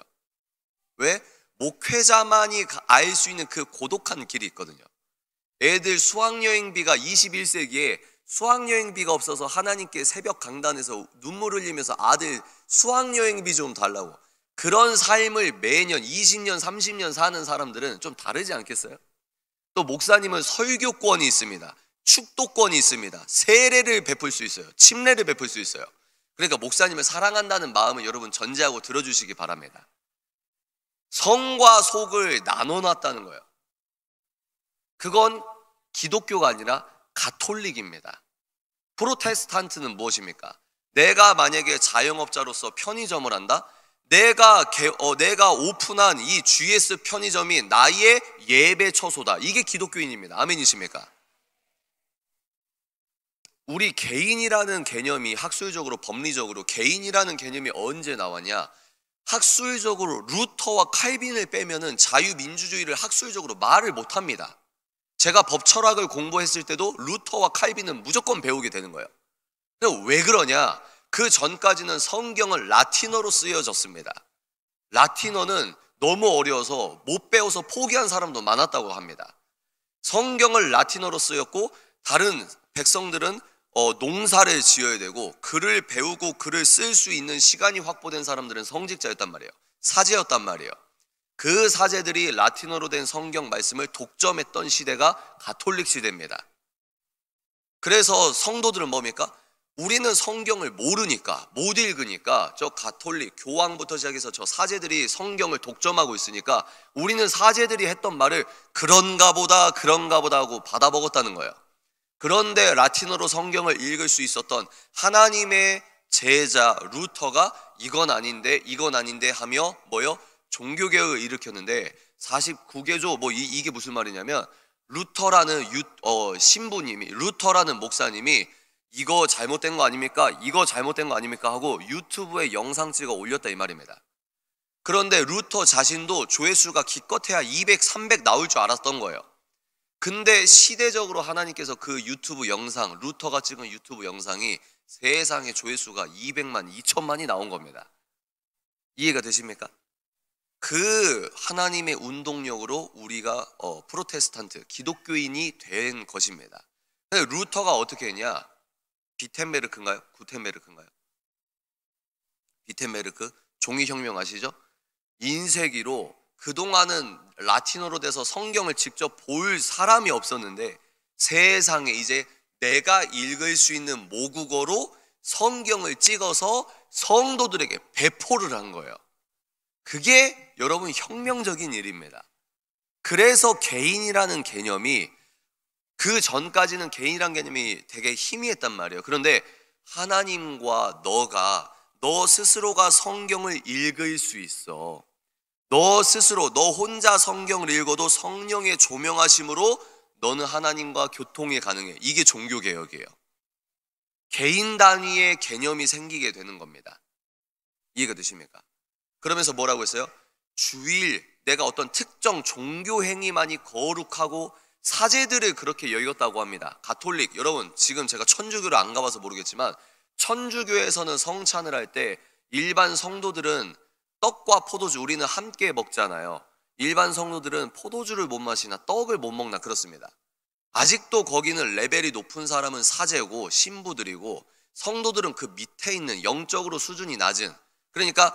왜? 목회자만이 알 수 있는 그 고독한 길이 있거든요. 애들 수학여행비가 21세기에 수학여행비가 없어서 하나님께 새벽 강단에서 눈물 흘리면서 아들 수학여행비 좀 달라고, 그런 삶을 매년 20년 30년 사는 사람들은 좀 다르지 않겠어요? 또 목사님은 설교권이 있습니다. 축도권이 있습니다. 세례를 베풀 수 있어요. 침례를 베풀 수 있어요. 그러니까 목사님을 사랑한다는 마음을 여러분 전제하고 들어주시기 바랍니다. 성과 속을 나눠놨다는 거예요. 그건 기독교가 아니라 가톨릭입니다. 프로테스탄트는 무엇입니까? 내가 만약에 자영업자로서 편의점을 한다? 내가 오픈한 이 GS 편의점이 나의 예배 처소다. 이게 기독교인입니다. 아멘이십니까? 우리 개인이라는 개념이 학술적으로 법리적으로 개인이라는 개념이 언제 나왔냐? 학술적으로 루터와 칼빈을 빼면은 자유민주주의를 학술적으로 말을 못합니다. 제가 법철학을 공부했을 때도 루터와 칼빈은 무조건 배우게 되는 거예요. 왜 그러냐? 그 전까지는 성경은 라틴어로 쓰여졌습니다. 라틴어는 너무 어려워서 못 배워서 포기한 사람도 많았다고 합니다. 성경을 라틴어로 쓰였고 다른 백성들은 농사를 지어야 되고 글을 배우고 글을 쓸 수 있는 시간이 확보된 사람들은 성직자였단 말이에요. 사제였단 말이에요. 그 사제들이 라틴어로 된 성경 말씀을 독점했던 시대가 가톨릭 시대입니다. 그래서 성도들은 뭡니까? 우리는 성경을 모르니까, 못 읽으니까 저 가톨릭, 교황부터 시작해서 저 사제들이 성경을 독점하고 있으니까 우리는 사제들이 했던 말을 그런가 보다 하고 받아 먹었다는 거예요. 그런데 라틴어로 성경을 읽을 수 있었던 하나님의 제자 루터가 이건 아닌데 하며 뭐요? 종교개혁을 일으켰는데 49개조 이게 무슨 말이냐면 루터라는 신부님이, 루터라는 목사님이 이거 잘못된 거 아닙니까? 이거 잘못된 거 아닙니까? 하고 유튜브에 영상 찍어 올렸다 이 말입니다. 그런데 루터 자신도 조회수가 기껏해야 200, 300 나올 줄 알았던 거예요. 근데 시대적으로 하나님께서 그 유튜브 영상, 루터가 찍은 유튜브 영상이 세상에 조회수가 200만, 2천만이 나온 겁니다. 이해가 되십니까? 그 하나님의 운동력으로 우리가 프로테스탄트, 기독교인이 된 것입니다. 근데 루터가 어떻게 했냐? 비텐베르크인가요? 구텐베르크인가요? 비텐베르크? 종이혁명 아시죠? 인쇄기로 그동안은 라틴어로 돼서 성경을 직접 볼 사람이 없었는데 세상에 이제 내가 읽을 수 있는 모국어로 성경을 찍어서 성도들에게 배포를 한 거예요. 그게 여러분 혁명적인 일입니다. 그래서 개인이라는 개념이, 그 전까지는 개인이라는 개념이 되게 희미했단 말이에요. 그런데 하나님과 너 스스로가 성경을 읽을 수 있어. 너 스스로, 너 혼자 성경을 읽어도 성령의 조명하심으로 너는 하나님과 교통이 가능해. 이게 종교개혁이에요. 개인 단위의 개념이 생기게 되는 겁니다. 이해가 되십니까? 그러면서 뭐라고 했어요? 주일, 내가 어떤 특정 종교 행위만이 거룩하고 사제들을 그렇게 여겼다고 합니다. 가톨릭, 여러분 지금 제가 천주교를 안 가봐서 모르겠지만 천주교에서는 성찬을 할 때 일반 성도들은 떡과 포도주, 우리는 함께 먹잖아요. 일반 성도들은 포도주를 못 마시나 떡을 못 먹나 그렇습니다. 아직도 거기는 레벨이 높은 사람은 사제고 신부들이고 성도들은 그 밑에 있는 영적으로 수준이 낮은, 그러니까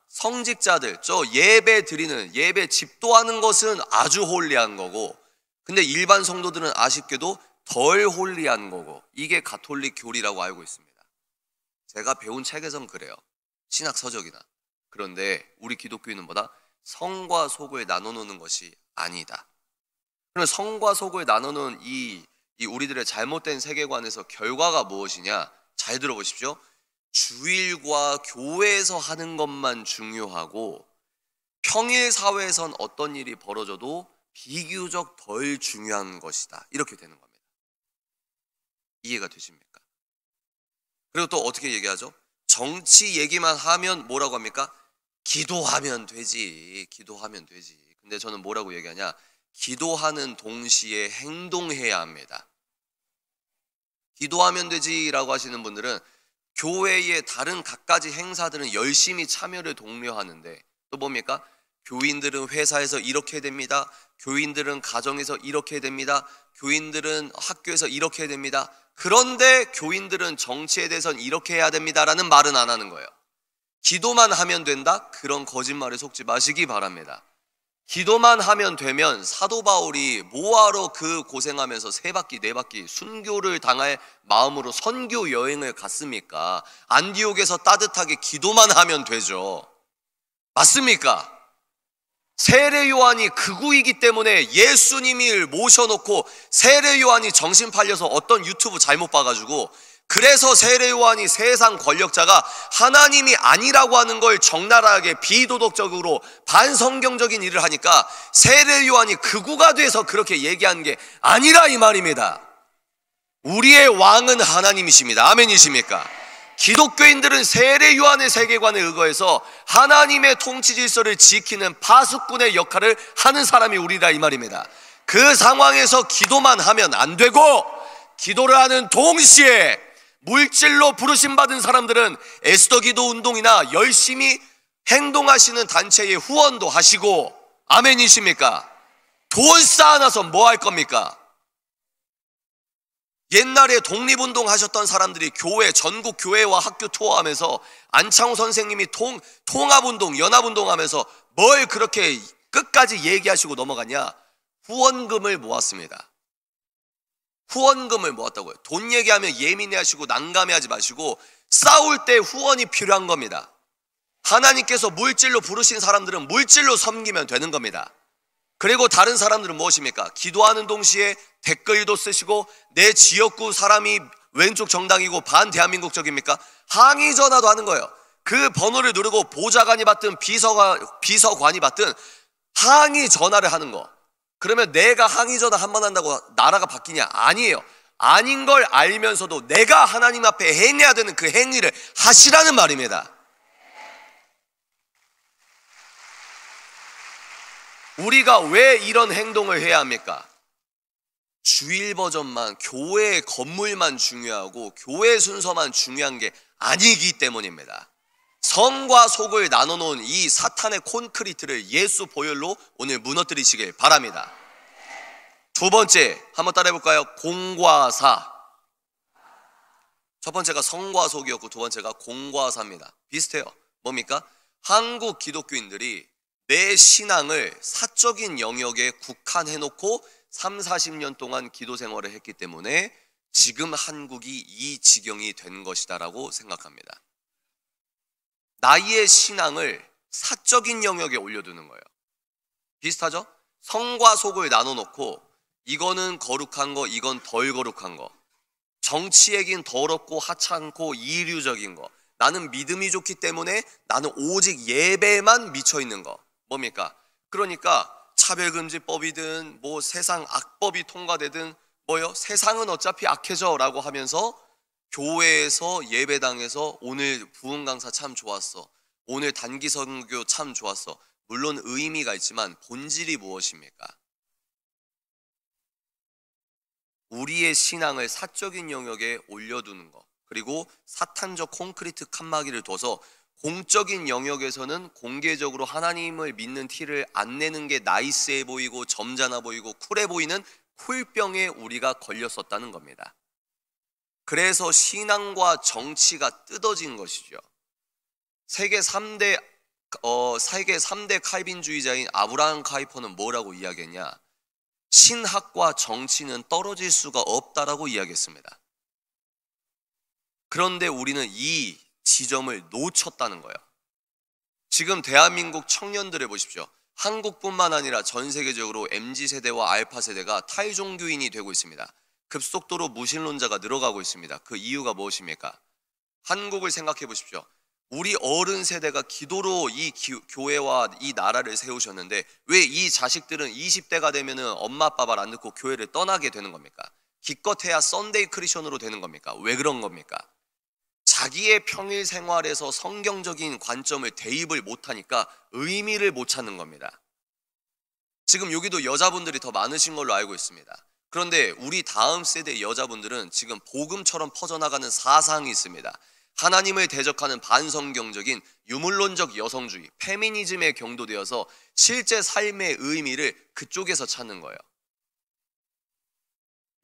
성직자들, 저 예배 드리는, 예배 집도하는 것은 아주 홀리한 거고, 근데 일반 성도들은 아쉽게도 덜 홀리한 거고, 이게 가톨릭 교리라고 알고 있습니다. 제가 배운 책에선 그래요. 신학 서적이나. 그런데 우리 기독교인은 뭐다? 성과 속을 나눠놓는 것이 아니다. 그러면 성과 속을 나눠놓은 이 우리들의 잘못된 세계관에서 결과가 무엇이냐? 잘 들어보십시오. 주일과 교회에서 하는 것만 중요하고 평일 사회에선 어떤 일이 벌어져도 비교적 덜 중요한 것이다. 이렇게 되는 겁니다. 이해가 되십니까? 그리고 또 어떻게 얘기하죠? 정치 얘기만 하면 뭐라고 합니까? 기도하면 되지. 기도하면 되지. 근데 저는 뭐라고 얘기하냐? 기도하는 동시에 행동해야 합니다. 기도하면 되지라고 하시는 분들은 교회의 다른 갖가지 행사들은 열심히 참여를 독려하는데 또 뭡니까? 교인들은 회사에서 이렇게 됩니다. 교인들은 가정에서 이렇게 됩니다. 교인들은 학교에서 이렇게 됩니다. 그런데 교인들은 정치에 대해서는 이렇게 해야 됩니다라는 말은 안 하는 거예요. 기도만 하면 된다? 그런 거짓말에 속지 마시기 바랍니다. 기도만 하면 되면 사도 바울이 뭐하러 그 고생하면서 3바퀴 4바퀴 순교를 당할 마음으로 선교 여행을 갔습니까? 안디옥에서 따뜻하게 기도만 하면 되죠. 맞습니까? 세례 요한이 극우이기 때문에 예수님을 모셔놓고 세례 요한이 정신 팔려서 어떤 유튜브 잘못 봐가지고, 그래서 세례 요한이 세상 권력자가 하나님이 아니라고 하는 걸 적나라하게 비도덕적으로 반성경적인 일을 하니까 세례 요한이 극우가 돼서 그렇게 얘기한 게 아니라 이 말입니다. 우리의 왕은 하나님이십니다. 아멘이십니까? 기독교인들은 세례 요한의 세계관에 의거해서 하나님의 통치 질서를 지키는 파수꾼의 역할을 하는 사람이 우리라 이 말입니다. 그 상황에서 기도만 하면 안 되고, 기도를 하는 동시에 물질로 부르심 받은 사람들은 에스더 기도 운동이나 열심히 행동하시는 단체에 후원도 하시고, 아멘이십니까? 돈 쌓아놔서 뭐 할 겁니까? 옛날에 독립운동 하셨던 사람들이 교회, 전국 교회와 학교 투어하면서 안창호 선생님이 통합운동, 연합운동 하면서 뭘 그렇게 끝까지 얘기하시고 넘어갔냐? 후원금을 모았습니다. 후원금을 모았다고요. 돈 얘기하면 예민해 하시고 난감해 하지 마시고 싸울 때 후원이 필요한 겁니다. 하나님께서 물질로 부르신 사람들은 물질로 섬기면 되는 겁니다. 그리고 다른 사람들은 무엇입니까? 기도하는 동시에 댓글도 쓰시고, 내 지역구 사람이 왼쪽 정당이고 반 대한민국적입니까? 항의 전화도 하는 거예요. 그 번호를 누르고 보좌관이 받든 비서관이 받든 항의 전화를 하는 거. 그러면 내가 항의 전화 한 번 한다고 나라가 바뀌냐? 아니에요. 아닌 걸 알면서도 내가 하나님 앞에 행해야 되는 그 행위를 하시라는 말입니다. 우리가 왜 이런 행동을 해야 합니까? 주일 버전만, 교회 건물만 중요하고 교회 순서만 중요한 게 아니기 때문입니다. 성과 속을 나눠놓은 이 사탄의 콘크리트를 예수 보혈로 오늘 무너뜨리시길 바랍니다. 두 번째, 한번 따라해볼까요? 공과 사. 첫 번째가 성과 속이었고 두 번째가 공과 사입니다. 비슷해요. 뭡니까? 한국 기독교인들이 내 신앙을 사적인 영역에 국한해놓고 30-40년 동안 기도 생활을 했기 때문에 지금 한국이 이 지경이 된 것이다라고 생각합니다. 나의 신앙을 사적인 영역에 올려두는 거예요. 비슷하죠? 성과 속을 나눠놓고 이거는 거룩한 거, 이건 덜 거룩한 거, 정치 얘기는 더럽고 하찮고 이류적인 거, 나는 믿음이 좋기 때문에 나는 오직 예배에만 미쳐있는 거. 뭡니까? 그러니까 차별금지법이든 뭐 세상 악법이 통과되든 뭐요? 세상은 어차피 악해져 라고 하면서 교회에서 예배당에서 오늘 부흥 강사 참 좋았어, 오늘 단기 선교 참 좋았어. 물론 의미가 있지만 본질이 무엇입니까? 우리의 신앙을 사적인 영역에 올려두는 것, 그리고 사탄적 콘크리트 칸막이를 둬서 공적인 영역에서는 공개적으로 하나님을 믿는 티를 안 내는 게 나이스해 보이고 점잖아 보이고 쿨해 보이는 쿨병에 우리가 걸렸었다는 겁니다. 그래서 신앙과 정치가 뜯어진 것이죠. 세계 3대 칼빈주의자인 아브라함 카이퍼는 뭐라고 이야기했냐? 신학과 정치는 떨어질 수가 없다라고 이야기했습니다. 그런데 우리는 이 지점을 놓쳤다는 거예요. 지금 대한민국 청년들을 보십시오. 한국뿐만 아니라 전 세계적으로 MZ세대와 알파세대가 탈종교인이 되고 있습니다. 급속도로 무신론자가 늘어가고 있습니다. 그 이유가 무엇입니까? 한국을 생각해 보십시오. 우리 어른 세대가 기도로 이 교회와 이 나라를 세우셨는데 왜 이 자식들은 20대가 되면은 엄마 아빠 말 안 듣고 교회를 떠나게 되는 겁니까? 기껏해야 썬데이 크리스천으로 되는 겁니까? 왜 그런 겁니까? 자기의 평일 생활에서 성경적인 관점을 대입을 못하니까 의미를 못 찾는 겁니다. 지금 여기도 여자분들이 더 많으신 걸로 알고 있습니다. 그런데 우리 다음 세대 여자분들은 지금 복음처럼 퍼져나가는 사상이 있습니다. 하나님을 대적하는 반성경적인 유물론적 여성주의, 페미니즘에 경도되어서 실제 삶의 의미를 그쪽에서 찾는 거예요.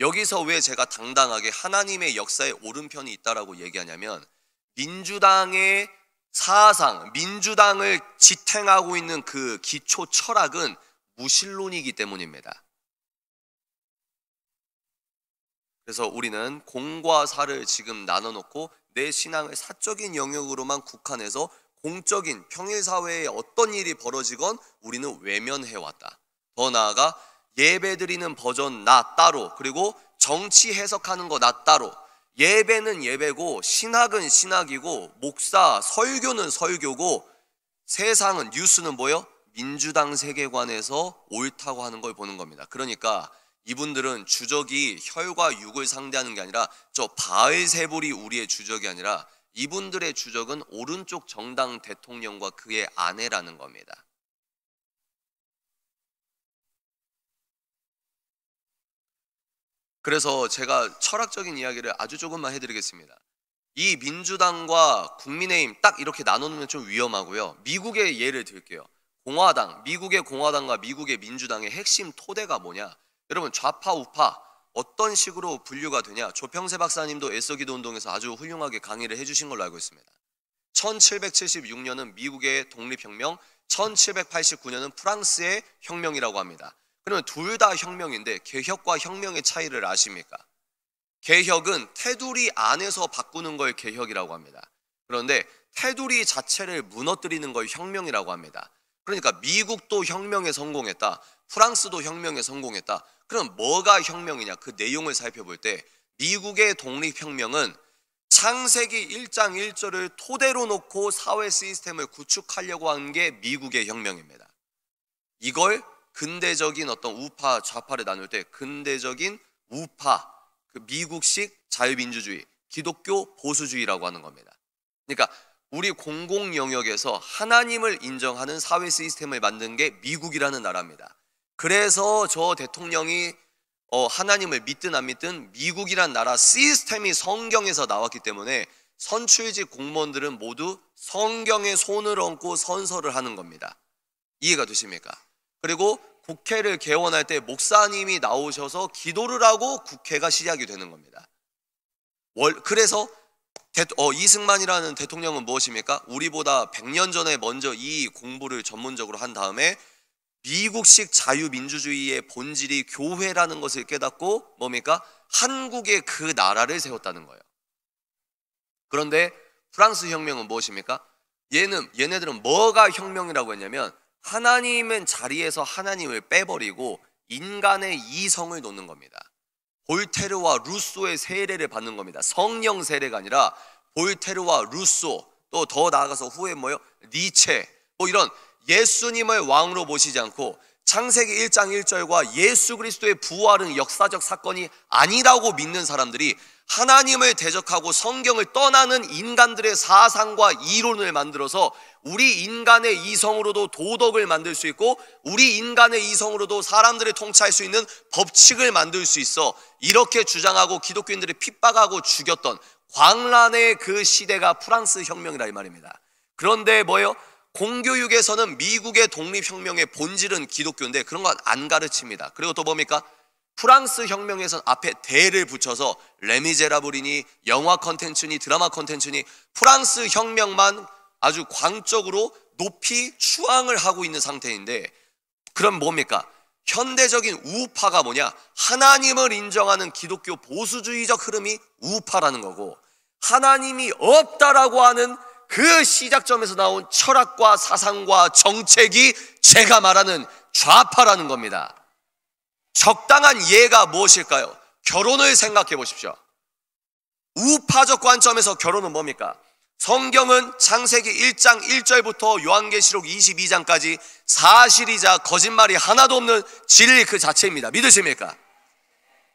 여기서 왜 제가 당당하게 하나님의 역사에 오른편이 있다라고 얘기하냐면, 민주당의 사상, 민주당을 지탱하고 있는 그 기초 철학은 무신론이기 때문입니다. 그래서 우리는 공과 사를 지금 나눠놓고 내 신앙을 사적인 영역으로만 국한해서 공적인 평일사회에 어떤 일이 벌어지건 우리는 외면해왔다. 더 나아가 예배드리는 버전 나 따로, 그리고 정치 해석하는 거 나 따로, 예배는 예배고 신학은 신학이고 목사, 설교는 설교고 세상은, 뉴스는 뭐예요? 민주당 세계관에서 옳다고 하는 걸 보는 겁니다. 그러니까 이분들은 주적이 혈과 육을 상대하는 게 아니라 저 바알세불이 우리의 주적이 아니라 이분들의 주적은 오른쪽 정당 대통령과 그의 아내라는 겁니다. 그래서 제가 철학적인 이야기를 아주 조금만 해드리겠습니다. 이 민주당과 국민의힘 딱 이렇게 나누면 좀 위험하고요. 미국의 예를 들게요. 공화당, 미국의 공화당과 미국의 민주당의 핵심 토대가 뭐냐? 여러분, 좌파 우파 어떤 식으로 분류가 되냐? 조평세 박사님도 애써기도 운동에서 아주 훌륭하게 강의를 해주신 걸로 알고 있습니다. 1776년은 미국의 독립혁명, 1789년은 프랑스의 혁명이라고 합니다. 그러면 둘 다 혁명인데 개혁과 혁명의 차이를 아십니까? 개혁은 테두리 안에서 바꾸는 걸 개혁이라고 합니다. 그런데 테두리 자체를 무너뜨리는 걸 혁명이라고 합니다. 그러니까 미국도 혁명에 성공했다, 프랑스도 혁명에 성공했다. 그럼 뭐가 혁명이냐? 그 내용을 살펴볼 때 미국의 독립혁명은 창세기 1장 1절을 토대로 놓고 사회 시스템을 구축하려고 한 게 미국의 혁명입니다. 이걸 근대적인 어떤 우파, 좌파를 나눌 때 근대적인 우파, 그 미국식 자유민주주의, 기독교 보수주의라고 하는 겁니다. 그러니까 우리 공공 영역에서 하나님을 인정하는 사회 시스템을 만든 게 미국이라는 나라입니다. 그래서 저 대통령이 하나님을 믿든 안 믿든 미국이란 나라 시스템이 성경에서 나왔기 때문에 선출직 공무원들은 모두 성경에 손을 얹고 선서를 하는 겁니다. 이해가 되십니까? 그리고 국회를 개원할 때 목사님이 나오셔서 기도를 하고 국회가 시작이 되는 겁니다. 그래서 이승만이라는 대통령은 무엇입니까? 우리보다 100년 전에 먼저 이 공부를 전문적으로 한 다음에 미국식 자유민주주의의 본질이 교회라는 것을 깨닫고 뭡니까? 한국의 그 나라를 세웠다는 거예요. 그런데 프랑스 혁명은 무엇입니까? 얘네들은 뭐가 혁명이라고 했냐면 하나님은 자리에서 하나님을 빼버리고 인간의 이성을 놓는 겁니다. 볼테르와 루소의 세례를 받는 겁니다. 성령 세례가 아니라 볼테르와 루소, 또 더 나아가서 후에 뭐예요? 니체, 뭐 이런 예수님을 왕으로 모시지 않고 창세기 1장 1절과 예수 그리스도의 부활은 역사적 사건이 아니라고 믿는 사람들이 하나님을 대적하고 성경을 떠나는 인간들의 사상과 이론을 만들어서 우리 인간의 이성으로도 도덕을 만들 수 있고 우리 인간의 이성으로도 사람들을 통치할 수 있는 법칙을 만들 수 있어, 이렇게 주장하고 기독교인들을 핍박하고 죽였던 광란의 그 시대가 프랑스 혁명이라 이 말입니다. 그런데 뭐예요? 공교육에서는 미국의 독립혁명의 본질은 기독교인데 그런 건 안 가르칩니다. 그리고 또 뭡니까? 프랑스 혁명에서는 앞에 대를 붙여서 레미제라블이니 영화 컨텐츠니 드라마 컨텐츠니 프랑스 혁명만 아주 광적으로 높이 추앙을 하고 있는 상태인데, 그럼 뭡니까? 현대적인 우파가 뭐냐? 하나님을 인정하는 기독교 보수주의적 흐름이 우파라는 거고, 하나님이 없다라고 하는 그 시작점에서 나온 철학과 사상과 정책이 제가 말하는 좌파라는 겁니다. 적당한 예가 무엇일까요? 결혼을 생각해 보십시오. 우파적 관점에서 결혼은 뭡니까? 성경은 창세기 1장 1절부터 요한계시록 22장까지 사실이자 거짓말이 하나도 없는 진리 그 자체입니다. 믿으십니까?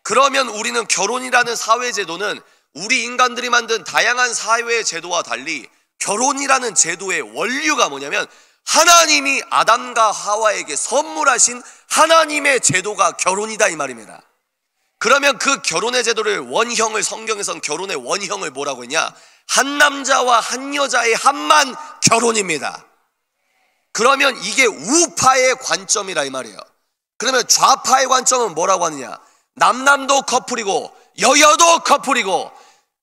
그러면 우리는 결혼이라는 사회제도는 우리 인간들이 만든 다양한 사회 제도와 달리 결혼이라는 제도의 원류가 뭐냐면 하나님이 아담과 하와에게 선물하신 하나님의 제도가 결혼이다 이 말입니다. 그러면 그 결혼의 제도를 원형을, 성경에선 결혼의 원형을 뭐라고 했냐? 한 남자와 한 여자의 한만 결혼입니다. 그러면 이게 우파의 관점이라 이 말이에요. 그러면 좌파의 관점은 뭐라고 하느냐? 남남도 커플이고 여여도 커플이고,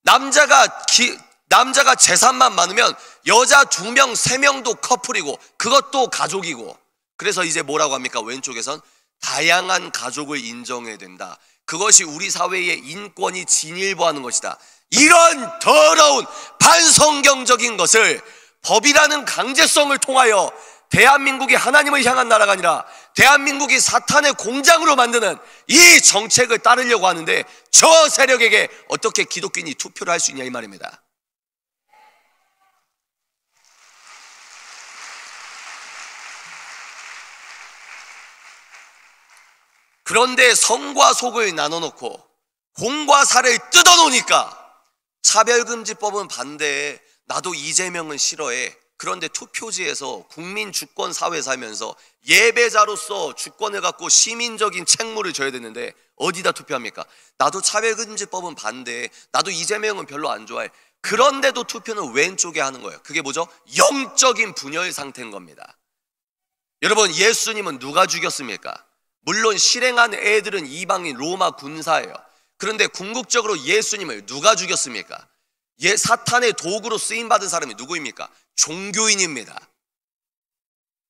남자가 재산만 많으면 여자 2명, 3명도 커플이고 그것도 가족이고. 그래서 이제 뭐라고 합니까? 왼쪽에선 다양한 가족을 인정해야 된다. 그것이 우리 사회의 인권이 진일보하는 것이다. 이런 더러운 반성경적인 것을 법이라는 강제성을 통하여 대한민국이 하나님을 향한 나라가 아니라 대한민국이 사탄의 공장으로 만드는 이 정책을 따르려고 하는데, 저 세력에게 어떻게 기독교인이 투표를 할 수 있냐 이 말입니다. 그런데 성과 속을 나눠놓고 공과 사를 뜯어놓으니까 차별금지법은 반대해, 나도 이재명은 싫어해. 그런데 투표지에서 국민 주권 사회 살면서 예배자로서 주권을 갖고 시민적인 책무를 져야 되는데 어디다 투표합니까? 나도 차별금지법은 반대해, 나도 이재명은 별로 안 좋아해. 그런데도 투표는 왼쪽에 하는 거예요. 그게 뭐죠? 영적인 분열 상태인 겁니다. 여러분, 예수님은 누가 죽였습니까? 물론 실행한 애들은 이방인 로마 군사예요. 그런데 궁극적으로 예수님을 누가 죽였습니까? 사탄의 도구로 쓰임받은 사람이 누구입니까? 종교인입니다.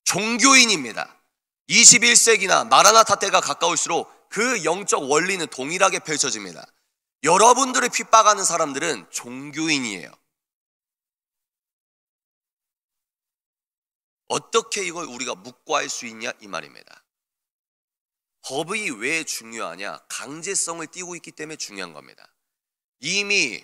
종교인입니다. 21세기나 마라나타 때가 가까울수록 그 영적 원리는 동일하게 펼쳐집니다. 여러분들을 핍박하는 사람들은 종교인이에요. 어떻게 이걸 우리가 묵과할 수 있냐 이 말입니다. 법이 왜 중요하냐? 강제성을 띠고 있기 때문에 중요한 겁니다. 이미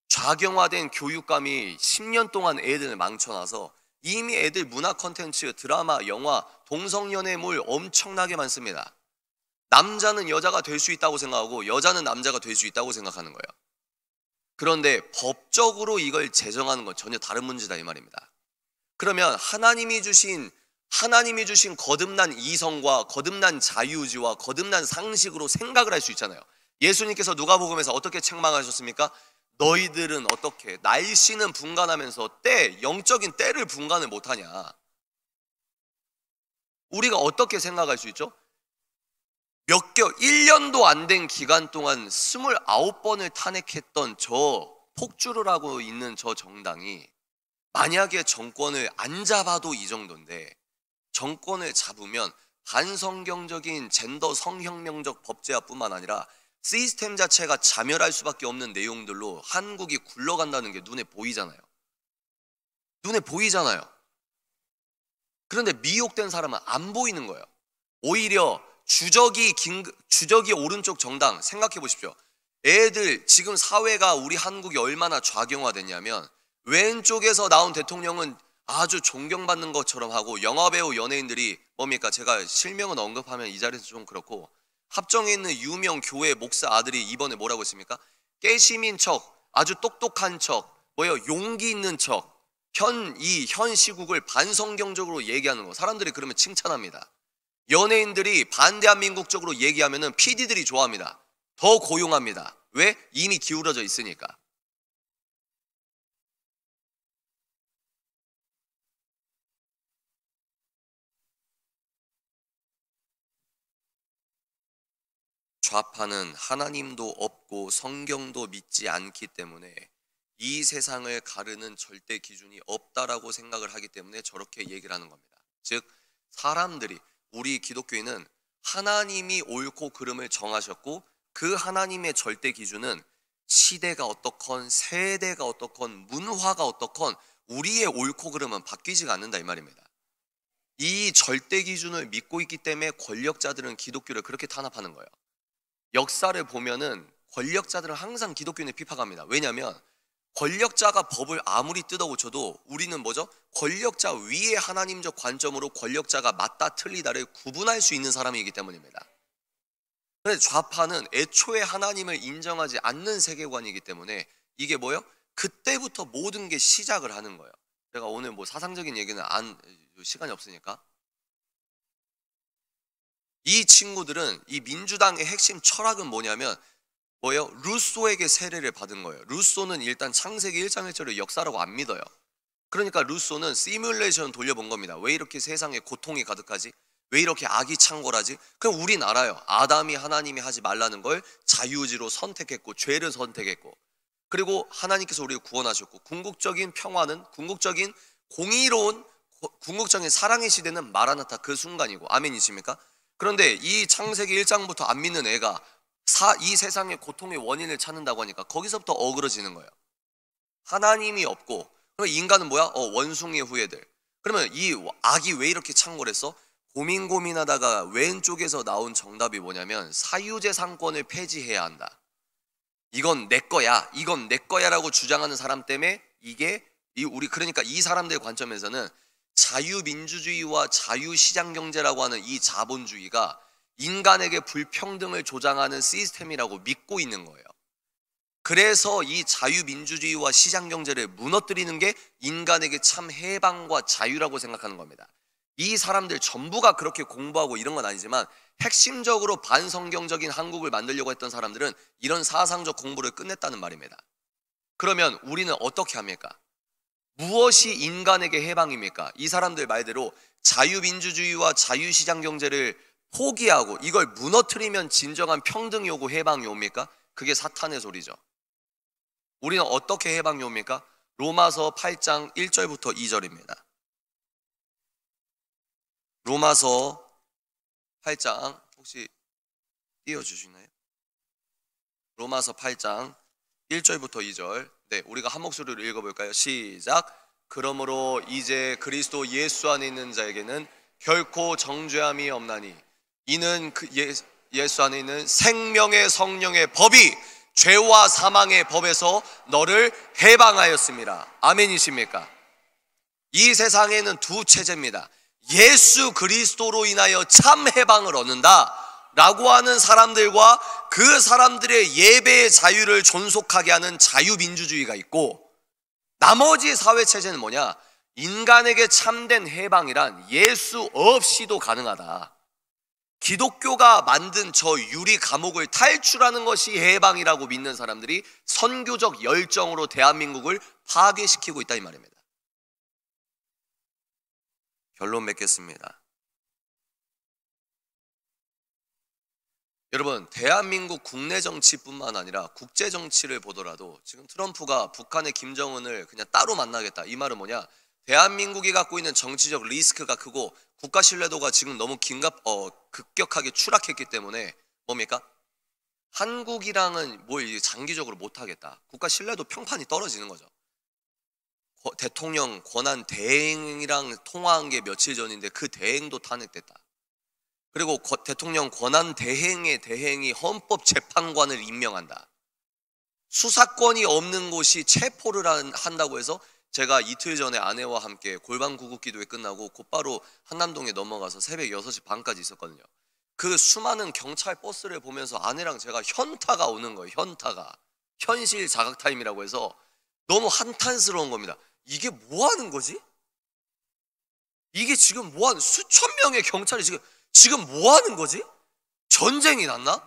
좌경화된 교육감이 10년 동안 애들을 망쳐놔서 이미 애들 문화 콘텐츠, 드라마, 영화, 동성연애물 엄청나게 많습니다. 남자는 여자가 될 수 있다고 생각하고 여자는 남자가 될 수 있다고 생각하는 거예요. 그런데 법적으로 이걸 제정하는 건 전혀 다른 문제다 이 말입니다. 그러면 하나님이 주신 거듭난 이성과 거듭난 자유의지와 거듭난 상식으로 생각을 할 수 있잖아요. 예수님께서 누가복음에서 어떻게 책망하셨습니까? 너희들은 어떻게 날씨는 분간하면서 영적인 때를 분간을 못하냐? 우리가 어떻게 생각할 수 있죠? 1년도 안 된 기간 동안 29번을 탄핵했던 저 폭주를 하고 있는 저 정당이 만약에 정권을 안 잡아도 이 정도인데, 정권을 잡으면 반성경적인 젠더 성혁명적 법제화뿐만 아니라 시스템 자체가 자멸할 수밖에 없는 내용들로 한국이 굴러간다는 게 눈에 보이잖아요. 눈에 보이잖아요. 그런데 미혹된 사람은 안 보이는 거예요. 오히려 주적이 오른쪽 정당 생각해 보십시오. 애들 지금 사회가 우리 한국이 얼마나 좌경화됐냐면 왼쪽에서 나온 대통령은 아주 존경받는 것처럼 하고, 영화배우 연예인들이 뭡니까? 제가 실명은 언급하면 이 자리에서 좀 그렇고, 합정에 있는 유명 교회 목사 아들이 이번에 뭐라고 했습니까? 깨심인 척, 아주 똑똑한 척, 용기 있는 척, 현 시국을 반성경적으로 얘기하는 거, 사람들이 그러면 칭찬합니다. 연예인들이 반대한민국 쪽으로 얘기하면은 PD들이 좋아합니다. 더 고용합니다. 왜? 이미 기울어져 있으니까. 좌파는 하나님도 없고 성경도 믿지 않기 때문에 이 세상을 가르는 절대 기준이 없다라고 생각을 하기 때문에 저렇게 얘기를 하는 겁니다. 즉, 사람들이, 우리 기독교인은 하나님이 옳고 그름을 정하셨고 그 하나님의 절대 기준은 시대가 어떻건 세대가 어떻건 문화가 어떻건 우리의 옳고 그름은 바뀌지가 않는다 이 말입니다. 이 절대 기준을 믿고 있기 때문에 권력자들은 기독교를 그렇게 탄압하는 거예요. 역사를 보면은 권력자들은 항상 기독교인을 비판합니다. 왜냐하면 권력자가 법을 아무리 뜯어고쳐도 우리는 뭐죠? 권력자 위의 하나님적 관점으로 권력자가 맞다 틀리다를 구분할 수 있는 사람이기 때문입니다. 그런데 좌파는 애초에 하나님을 인정하지 않는 세계관이기 때문에 이게 뭐예요? 그때부터 모든 게 시작을 하는 거예요. 제가 오늘 사상적인 얘기는 시간이 없으니까. 이 친구들은, 이 민주당의 핵심 철학은 뭐냐면 뭐예요? 루소에게 세례를 받은 거예요. 루소는 일단 창세기 1장 1절을 역사라고 안 믿어요. 그러니까 루소는 시뮬레이션 돌려본 겁니다. 왜 이렇게 세상에 고통이 가득하지? 왜 이렇게 악이 창궐하지? 그럼 우린 알아요. 아담이 하나님이 하지 말라는 걸 자유의지로 선택했고 죄를 선택했고, 그리고 하나님께서 우리를 구원하셨고, 궁극적인 평화는, 궁극적인 공의로운, 궁극적인 사랑의 시대는 마라나타 그 순간이고, 아멘이십니까? 그런데 이 창세기 1장부터 안 믿는 애가 이 세상의 고통의 원인을 찾는다고 하니까 거기서부터 어그러지는 거예요. 하나님이 없고, 그럼 인간은 뭐야? 원숭이의 후예들. 그러면 이 악이 왜 이렇게 창궐했어? 고민하다가 왼쪽에서 나온 정답이 뭐냐면 사유재산권을 폐지해야 한다. 이건 내 거야, 이건 내 거야라고 주장하는 사람 때문에 그러니까 이 사람들의 관점에서는 자유민주주의와 자유시장경제라고 하는 이 자본주의가 인간에게 불평등을 조장하는 시스템이라고 믿고 있는 거예요. 그래서 이 자유민주주의와 시장경제를 무너뜨리는 게 인간에게 참 해방과 자유라고 생각하는 겁니다. 이 사람들 전부가 그렇게 공부하고 이런 건 아니지만 핵심적으로 반성경적인 한국을 만들려고 했던 사람들은 이런 사상적 공부를 끝냈다는 말입니다. 그러면 우리는 어떻게 합니까? 무엇이 인간에게 해방입니까? 이 사람들 말대로 자유민주주의와 자유시장경제를 포기하고 이걸 무너뜨리면 진정한 평등이 오고 해방이 옵니까? 그게 사탄의 소리죠. 우리는 어떻게 해방이 옵니까? 로마서 8장 1절부터 2절입니다. 로마서 8장 혹시 띄워주시나요? 로마서 8장 1절부터 2절. 네, 우리가 한 목소리로 읽어볼까요? 시작. 그러므로 이제 그리스도 예수 안에 있는 자에게는 결코 정죄함이 없나니 이는 예수 안에 있는 생명의 성령의 법이 죄와 사망의 법에서 너를 해방하였습니다. 아멘이십니까? 이 세상에는 두 체제입니다. 예수 그리스도로 인하여 참 해방을 얻는다 라고 하는 사람들과 그 사람들의 예배의 자유를 존속하게 하는 자유민주주의가 있고, 나머지 사회체제는 뭐냐? 인간에게 참된 해방이란 예수 없이도 가능하다. 기독교가 만든 저 유리 감옥을 탈출하는 것이 해방이라고 믿는 사람들이 선교적 열정으로 대한민국을 파괴시키고 있다 이 말입니다. 결론 맺겠습니다. 여러분, 대한민국 국내 정치뿐만 아니라 국제 정치를 보더라도 지금 트럼프가 북한의 김정은을 그냥 따로 만나겠다, 이 말은 뭐냐? 대한민국이 갖고 있는 정치적 리스크가 크고 국가 신뢰도가 지금 너무 급격하게 추락했기 때문에 뭡니까? 한국이랑은 뭘 장기적으로 못하겠다. 국가 신뢰도 평판이 떨어지는 거죠. 대통령 권한 대행이랑 통화한 게 며칠 전인데 그 대행도 탄핵됐다. 그리고 대통령 권한 대행의 대행이 헌법재판관을 임명한다. 수사권이 없는 곳이 체포를 한다고 해서 제가 이틀 전에 아내와 함께 골반 구급기도회 끝나고 곧바로 한남동에 넘어가서 새벽 6시 반까지 있었거든요. 그 수많은 경찰 버스를 보면서 아내랑 제가 현타가 오는 거예요. 현타가. 현실 자각 타임이라고 해서 너무 한탄스러운 겁니다. 이게 뭐 하는 거지? 이게 지금 뭐 하는, 수천 명의 경찰이 지금 뭐 하는 거지? 전쟁이 났나?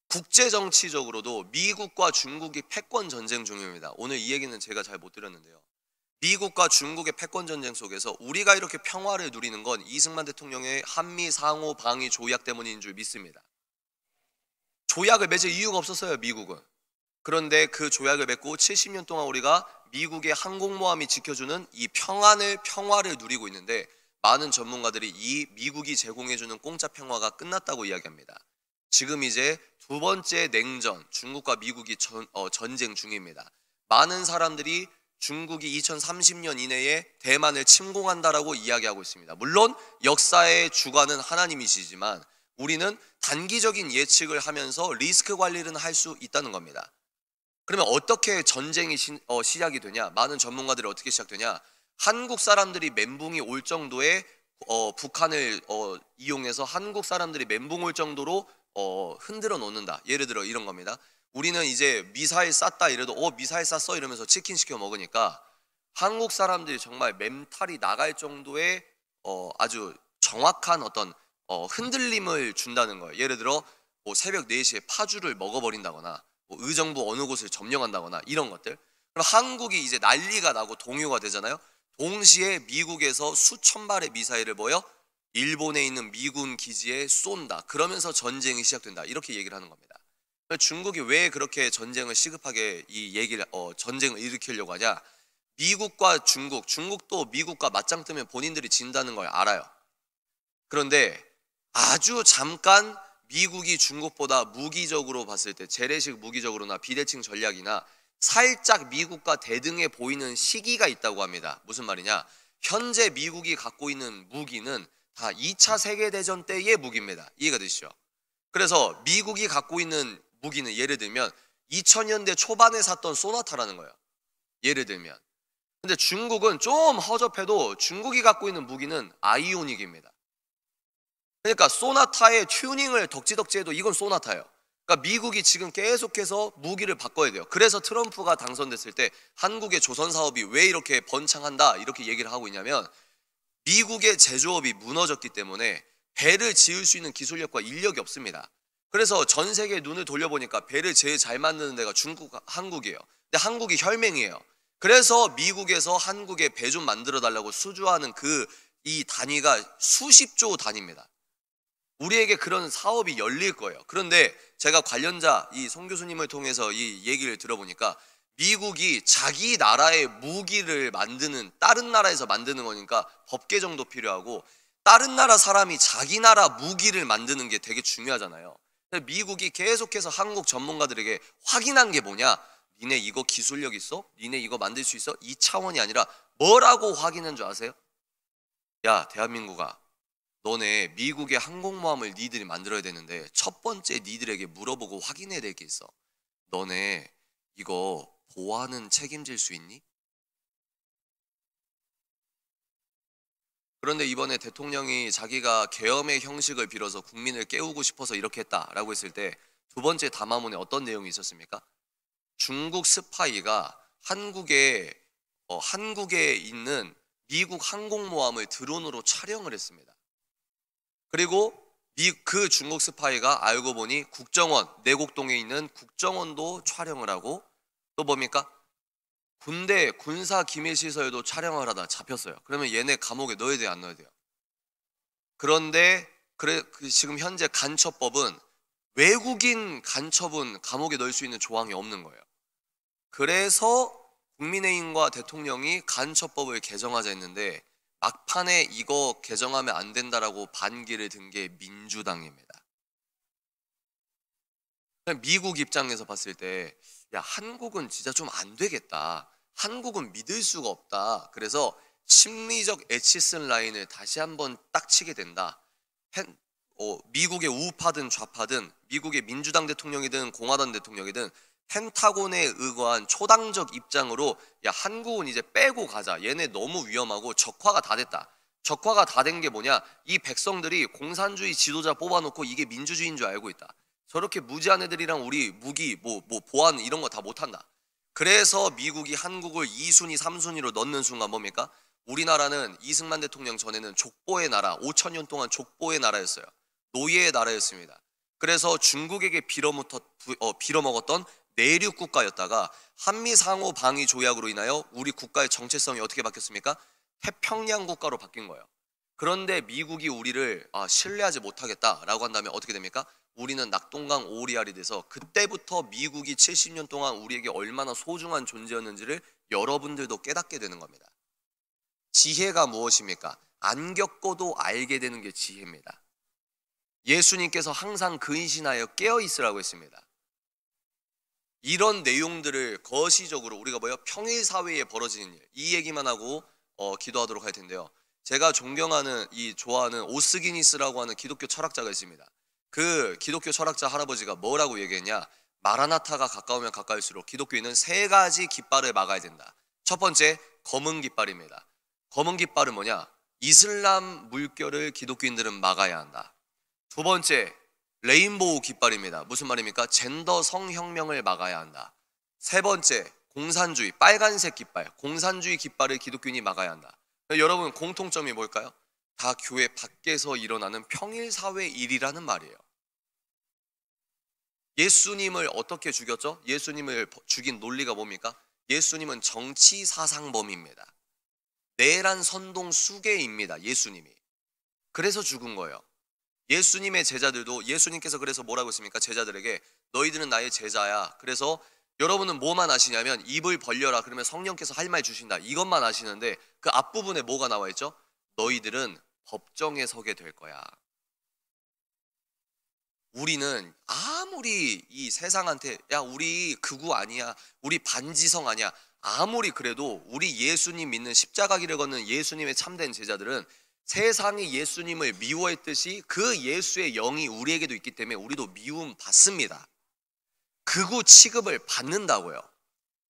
국제정치적으로도 미국과 중국이 패권 전쟁 중입니다. 오늘 이 얘기는 제가 잘 못 드렸는데요. 미국과 중국의 패권 전쟁 속에서 우리가 이렇게 평화를 누리는 건 이승만 대통령의 한미 상호 방위 조약 때문인 줄 믿습니다. 조약을 맺을 이유가 없었어요, 미국은. 그런데 그 조약을 맺고 70년 동안 우리가 미국의 항공모함이 지켜주는 이 평화를 누리고 있는데, 많은 전문가들이 이 미국이 제공해주는 공짜 평화가 끝났다고 이야기합니다. 지금 이제 두 번째 냉전, 중국과 미국이 전쟁 중입니다. 많은 사람들이 중국이 2030년 이내에 대만을 침공한다라고 이야기하고 있습니다. 물론 역사의 주관은 하나님이시지만 우리는 단기적인 예측을 하면서 리스크 관리를 할 수 있다는 겁니다. 그러면 어떻게 전쟁이 시작이 되냐? 많은 전문가들이 어떻게 시작되냐? 한국 사람들이 멘붕이 올 정도의 북한을 이용해서 한국 사람들이 멘붕 올 정도로 흔들어 놓는다. 예를 들어 이런 겁니다. 우리는 이제 미사일 쐈다 이래도 미사일 쐈어 이러면서 치킨 시켜 먹으니까 한국 사람들이 정말 멘탈이 나갈 정도의 아주 정확한 어떤 흔들림을 준다는 거예요. 예를 들어 뭐 새벽 4시에 파주를 먹어버린다거나 뭐 의정부 어느 곳을 점령한다거나 이런 것들. 그럼 한국이 이제 난리가 나고 동요가 되잖아요. 동시에 미국에서 수천 발의 미사일을 일본에 있는 미군 기지에 쏜다. 그러면서 전쟁이 시작된다. 이렇게 얘기를 하는 겁니다. 중국이 왜 그렇게 전쟁을 시급하게 전쟁을 일으키려고 하냐? 미국과 중국도 미국과 맞짱 뜨면 본인들이 진다는 걸 알아요. 그런데 아주 잠깐 미국이 중국보다 무기적으로 봤을 때 재래식 무기적으로나 비대칭 전략이나 살짝 미국과 대등해 보이는 시기가 있다고 합니다. 무슨 말이냐? 현재 미국이 갖고 있는 무기는 다 2차 세계대전 때의 무기입니다. 이해가 되시죠? 그래서 미국이 갖고 있는 무기는 예를 들면 2000년대 초반에 샀던 소나타라는 거예요. 예를 들면. 근데 중국은 좀 허접해도 중국이 갖고 있는 무기는 아이오닉입니다. 그러니까 소나타의 튜닝을 덕지덕지해도 이건 소나타예요. 그러니까 미국이 지금 계속해서 무기를 바꿔야 돼요. 그래서 트럼프가 당선됐을 때 한국의 조선 사업이 왜 이렇게 번창한다 이렇게 얘기를 하고 있냐면 미국의 제조업이 무너졌기 때문에 배를 지을 수 있는 기술력과 인력이 없습니다. 그래서 전 세계에 눈을 돌려보니까 배를 제일 잘 만드는 데가 한국이에요. 근데 한국이 혈맹이에요. 그래서 미국에서 한국에 배 좀 만들어 달라고 수주하는 이 단위가 수십조 단위입니다. 우리에게 그런 사업이 열릴 거예요. 그런데 제가 관련자 송 교수님을 통해서 이 얘기를 들어보니까 미국이 자기 나라의 무기를 만드는 다른 나라에서 만드는 거니까 법 개정도 필요하고 다른 나라 사람이 자기 나라 무기를 만드는 게 되게 중요하잖아요. 미국이 계속해서 한국 전문가들에게 확인한 게 뭐냐? 니네 이거 기술력 있어? 니네 이거 만들 수 있어? 이 차원이 아니라 뭐라고 확인한 줄 아세요? 야, 대한민국아, 너네 미국의 항공모함을 니들이 만들어야 되는데 첫 번째 니들에게 물어보고 확인해야 될 게 있어. 너네 이거 보안은 책임질 수 있니? 그런데 이번에 대통령이 자기가 계엄의 형식을 빌어서 국민을 깨우고 싶어서 이렇게 했다라고 했을 때 두 번째 담화문에 어떤 내용이 있었습니까? 중국 스파이가 한국에 있는 미국 항공모함을 드론으로 촬영을 했습니다. 그리고 그 중국 스파이가 알고 보니 내곡동에 있는 국정원도 촬영을 하고 또 뭡니까? 군대 군사 기밀 시설도 촬영을 하다 잡혔어요. 그러면 얘네 감옥에 넣어야 돼요, 안 넣어야 돼요? 그런데 지금 현재 간첩법은 외국인 간첩은 감옥에 넣을 수 있는 조항이 없는 거예요. 그래서 국민의힘과 대통령이 간첩법을 개정하자 했는데 막판에 이거 개정하면 안 된다라고 반기를 든 게 민주당입니다. 미국 입장에서 봤을 때 야, 한국은 진짜 좀 안 되겠다. 한국은 믿을 수가 없다. 그래서 심리적 에치슨 라인을 다시 한번 딱 치게 된다. 미국의 우파든 좌파든 미국의 민주당 대통령이든 공화당 대통령이든 펜타곤에 의거한 초당적 입장으로 야, 한국은 이제 빼고 가자. 얘네 너무 위험하고 적화가 다 됐다. 적화가 다 된 게 뭐냐? 이 백성들이 공산주의 지도자 뽑아놓고 이게 민주주의인 줄 알고 있다. 저렇게 무지한 애들이랑 우리 무기, 보안 이런 거 다 못한다. 그래서 미국이 한국을 2순위, 3순위로 넣는 순간 뭡니까? 우리나라는 이승만 대통령 전에는 족보의 나라, 5,000년 동안 족보의 나라였어요. 노예의 나라였습니다. 그래서 중국에게 빌어먹었던 내륙 국가였다가 한미 상호 방위 조약으로 인하여 우리 국가의 정체성이 어떻게 바뀌었습니까? 태평양 국가로 바뀐 거예요. 그런데 미국이 우리를 신뢰하지 못하겠다라고 한다면 어떻게 됩니까? 우리는 낙동강 오리알이 돼서 그때부터 미국이 70년 동안 우리에게 얼마나 소중한 존재였는지를 여러분들도 깨닫게 되는 겁니다. 지혜가 무엇입니까? 안 겪어도 알게 되는 게 지혜입니다. 예수님께서 항상 근신하여 깨어있으라고 했습니다. 이런 내용들을 거시적으로 우리가 평일 사회에 벌어지는 일, 이 얘기만 하고 기도하도록 할 텐데요. 제가 존경하는 좋아하는 오스기니스라고 하는 기독교 철학자가 있습니다. 그 기독교 철학자 할아버지가 뭐라고 얘기했냐? 마라나타가 가까우면 가까울수록 기독교인은 3가지 깃발을 막아야 된다. 첫 번째, 검은 깃발입니다. 검은 깃발은 뭐냐? 이슬람 물결을 기독교인들은 막아야 한다. 두 번째, 레인보우 깃발입니다. 무슨 말입니까? 젠더 성혁명을 막아야 한다. 세 번째, 공산주의, 빨간색 깃발, 공산주의 깃발을 기독교인이 막아야 한다. 여러분 공통점이 뭘까요? 다 교회 밖에서 일어나는 평일사회 일이라는 말이에요. 예수님을 어떻게 죽였죠? 예수님을 죽인 논리가 뭡니까? 예수님은 정치사상범입니다. 내란 선동 수괴입니다. 예수님이. 그래서 죽은 거예요. 예수님의 제자들도, 예수님께서 그래서 뭐라고 했습니까? 제자들에게 너희들은 나의 제자야. 그래서 여러분은 뭐만 아시냐면 입을 벌려라. 그러면 성령께서 할 말 주신다. 이것만 아시는데 그 앞부분에 뭐가 나와 있죠? 너희들은 법정에 서게 될 거야. 우리는 아무리 이 세상한테 야 우리 극우 아니야, 우리 반지성 아니야, 아무리 그래도 우리 예수님 믿는 십자가 길을 걷는 예수님의 참된 제자들은 세상이 예수님을 미워했듯이 그 예수의 영이 우리에게도 있기 때문에 우리도 미움 받습니다. 극우 취급을 받는다고요.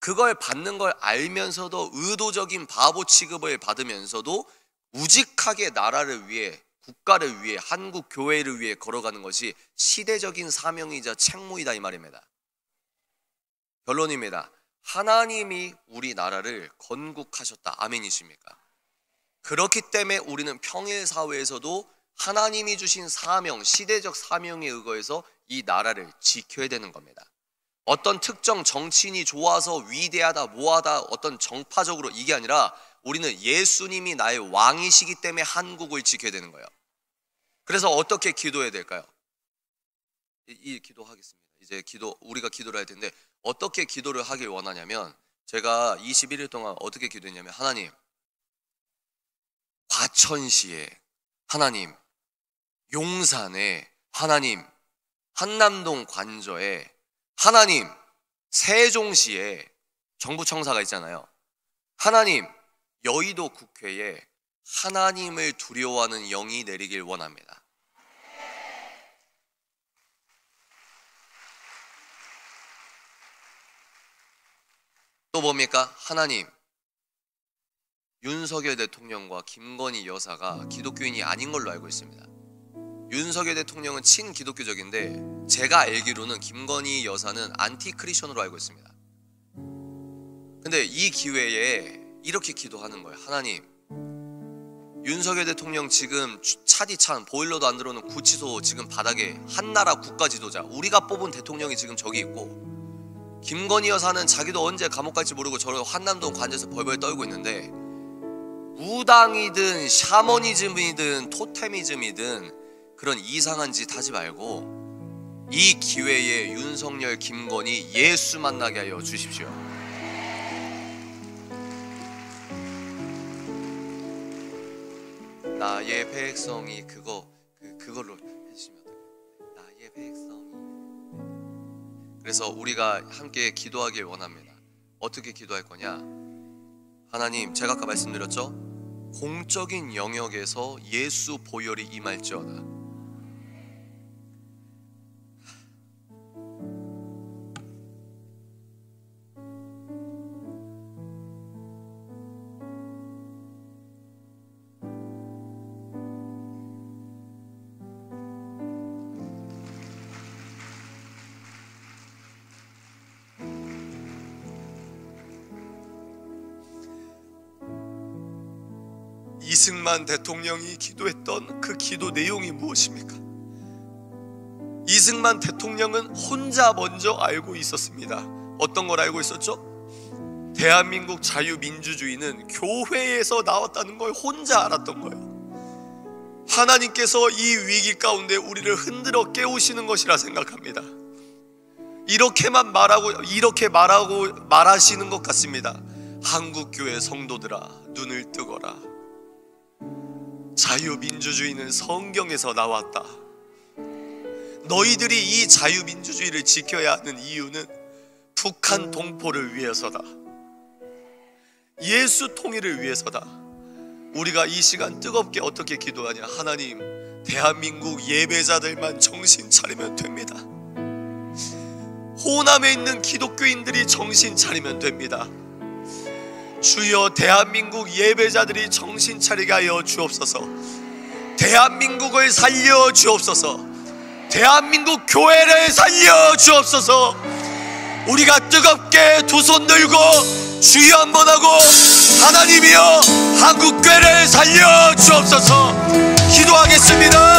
그걸 받는 걸 알면서도 의도적인 바보 취급을 받으면서도 우직하게 나라를 위해, 국가를 위해, 한국 교회를 위해 걸어가는 것이 시대적인 사명이자 책무이다 이 말입니다. 결론입니다. 하나님이 우리나라를 건국하셨다. 아멘이십니까? 그렇기 때문에 우리는 평일 사회에서도 하나님이 주신 사명, 시대적 사명에 의거해서 이 나라를 지켜야 되는 겁니다. 어떤 특정 정치인이 좋아서 위대하다, 뭐하다, 어떤 정파적으로 이게 아니라 우리는 예수님이 나의 왕이시기 때문에 한국을 지켜야 되는 거예요. 그래서 어떻게 기도해야 될까요? 이 기도하겠습니다. 이제 우리가 기도를 할 텐데 어떻게 기도를 하길 원하냐면 제가 21일 동안 어떻게 기도했냐면 하나님, 과천시에 하나님, 용산에 하나님, 한남동 관저에 하나님, 세종시에 정부청사가 있잖아요. 하나님, 여의도 국회에 하나님을 두려워하는 영이 내리길 원합니다. 또 뭡니까? 하나님, 윤석열 대통령과 김건희 여사가 기독교인이 아닌 걸로 알고 있습니다. 윤석열 대통령은 친기독교적인데 제가 알기로는 김건희 여사는 안티크리스천으로 알고 있습니다. 근데 이 기회에 이렇게 기도하는 거예요. 하나님, 윤석열 대통령 지금 차디 찬 보일러도 안 들어오는 구치소 지금 바닥에 한나라 국가 지도자, 우리가 뽑은 대통령이 지금 저기 있고 김건희 여사는 자기도 언제 감옥 갈지 모르고 저런 한남동 관저에서 벌벌 떨고 있는데 무당이든 샤머니즘이든 토테미즘이든 그런 이상한 짓 하지 말고 이 기회에 윤석열, 김건희 예수 만나게 하여 주십시오. 나의 백성이 그걸로 해주시면 어떡해요? 나의 백성이. 그래서 우리가 함께 기도하길 원합니다. 어떻게 기도할 거냐? 하나님, 제가 아까 말씀드렸죠? 공적인 영역에서 예수 보혈이 임할지어다. 이승만 대통령이 기도했던 그 기도 내용이 무엇입니까? 이승만 대통령은 혼자 먼저 알고 있었습니다. 어떤 걸 알고 있었죠? 대한민국 자유민주주의는 교회에서 나왔다는 걸 혼자 알았던 거예요. 하나님께서 이 위기 가운데 우리를 흔들어 깨우시는 것이라 생각합니다. 이렇게 말하시는 것 같습니다. 한국교회 성도들아, 눈을 뜨거라. 자유민주주의는 성경에서 나왔다. 너희들이 이 자유민주주의를 지켜야 하는 이유는 북한 동포를 위해서다. 예수 통일을 위해서다. 우리가 이 시간 뜨겁게 어떻게 기도하냐? 하나님, 대한민국 예배자들만 정신 차리면 됩니다. 호남에 있는 기독교인들이 정신 차리면 됩니다. 주여, 대한민국 예배자들이 정신 차리게 하여 주옵소서. 대한민국을 살려 주옵소서. 대한민국 교회를 살려 주옵소서. 우리가 뜨겁게 두 손 들고 주여 한번 하고 하나님이여 한국교회를 살려 주옵소서 기도하겠습니다.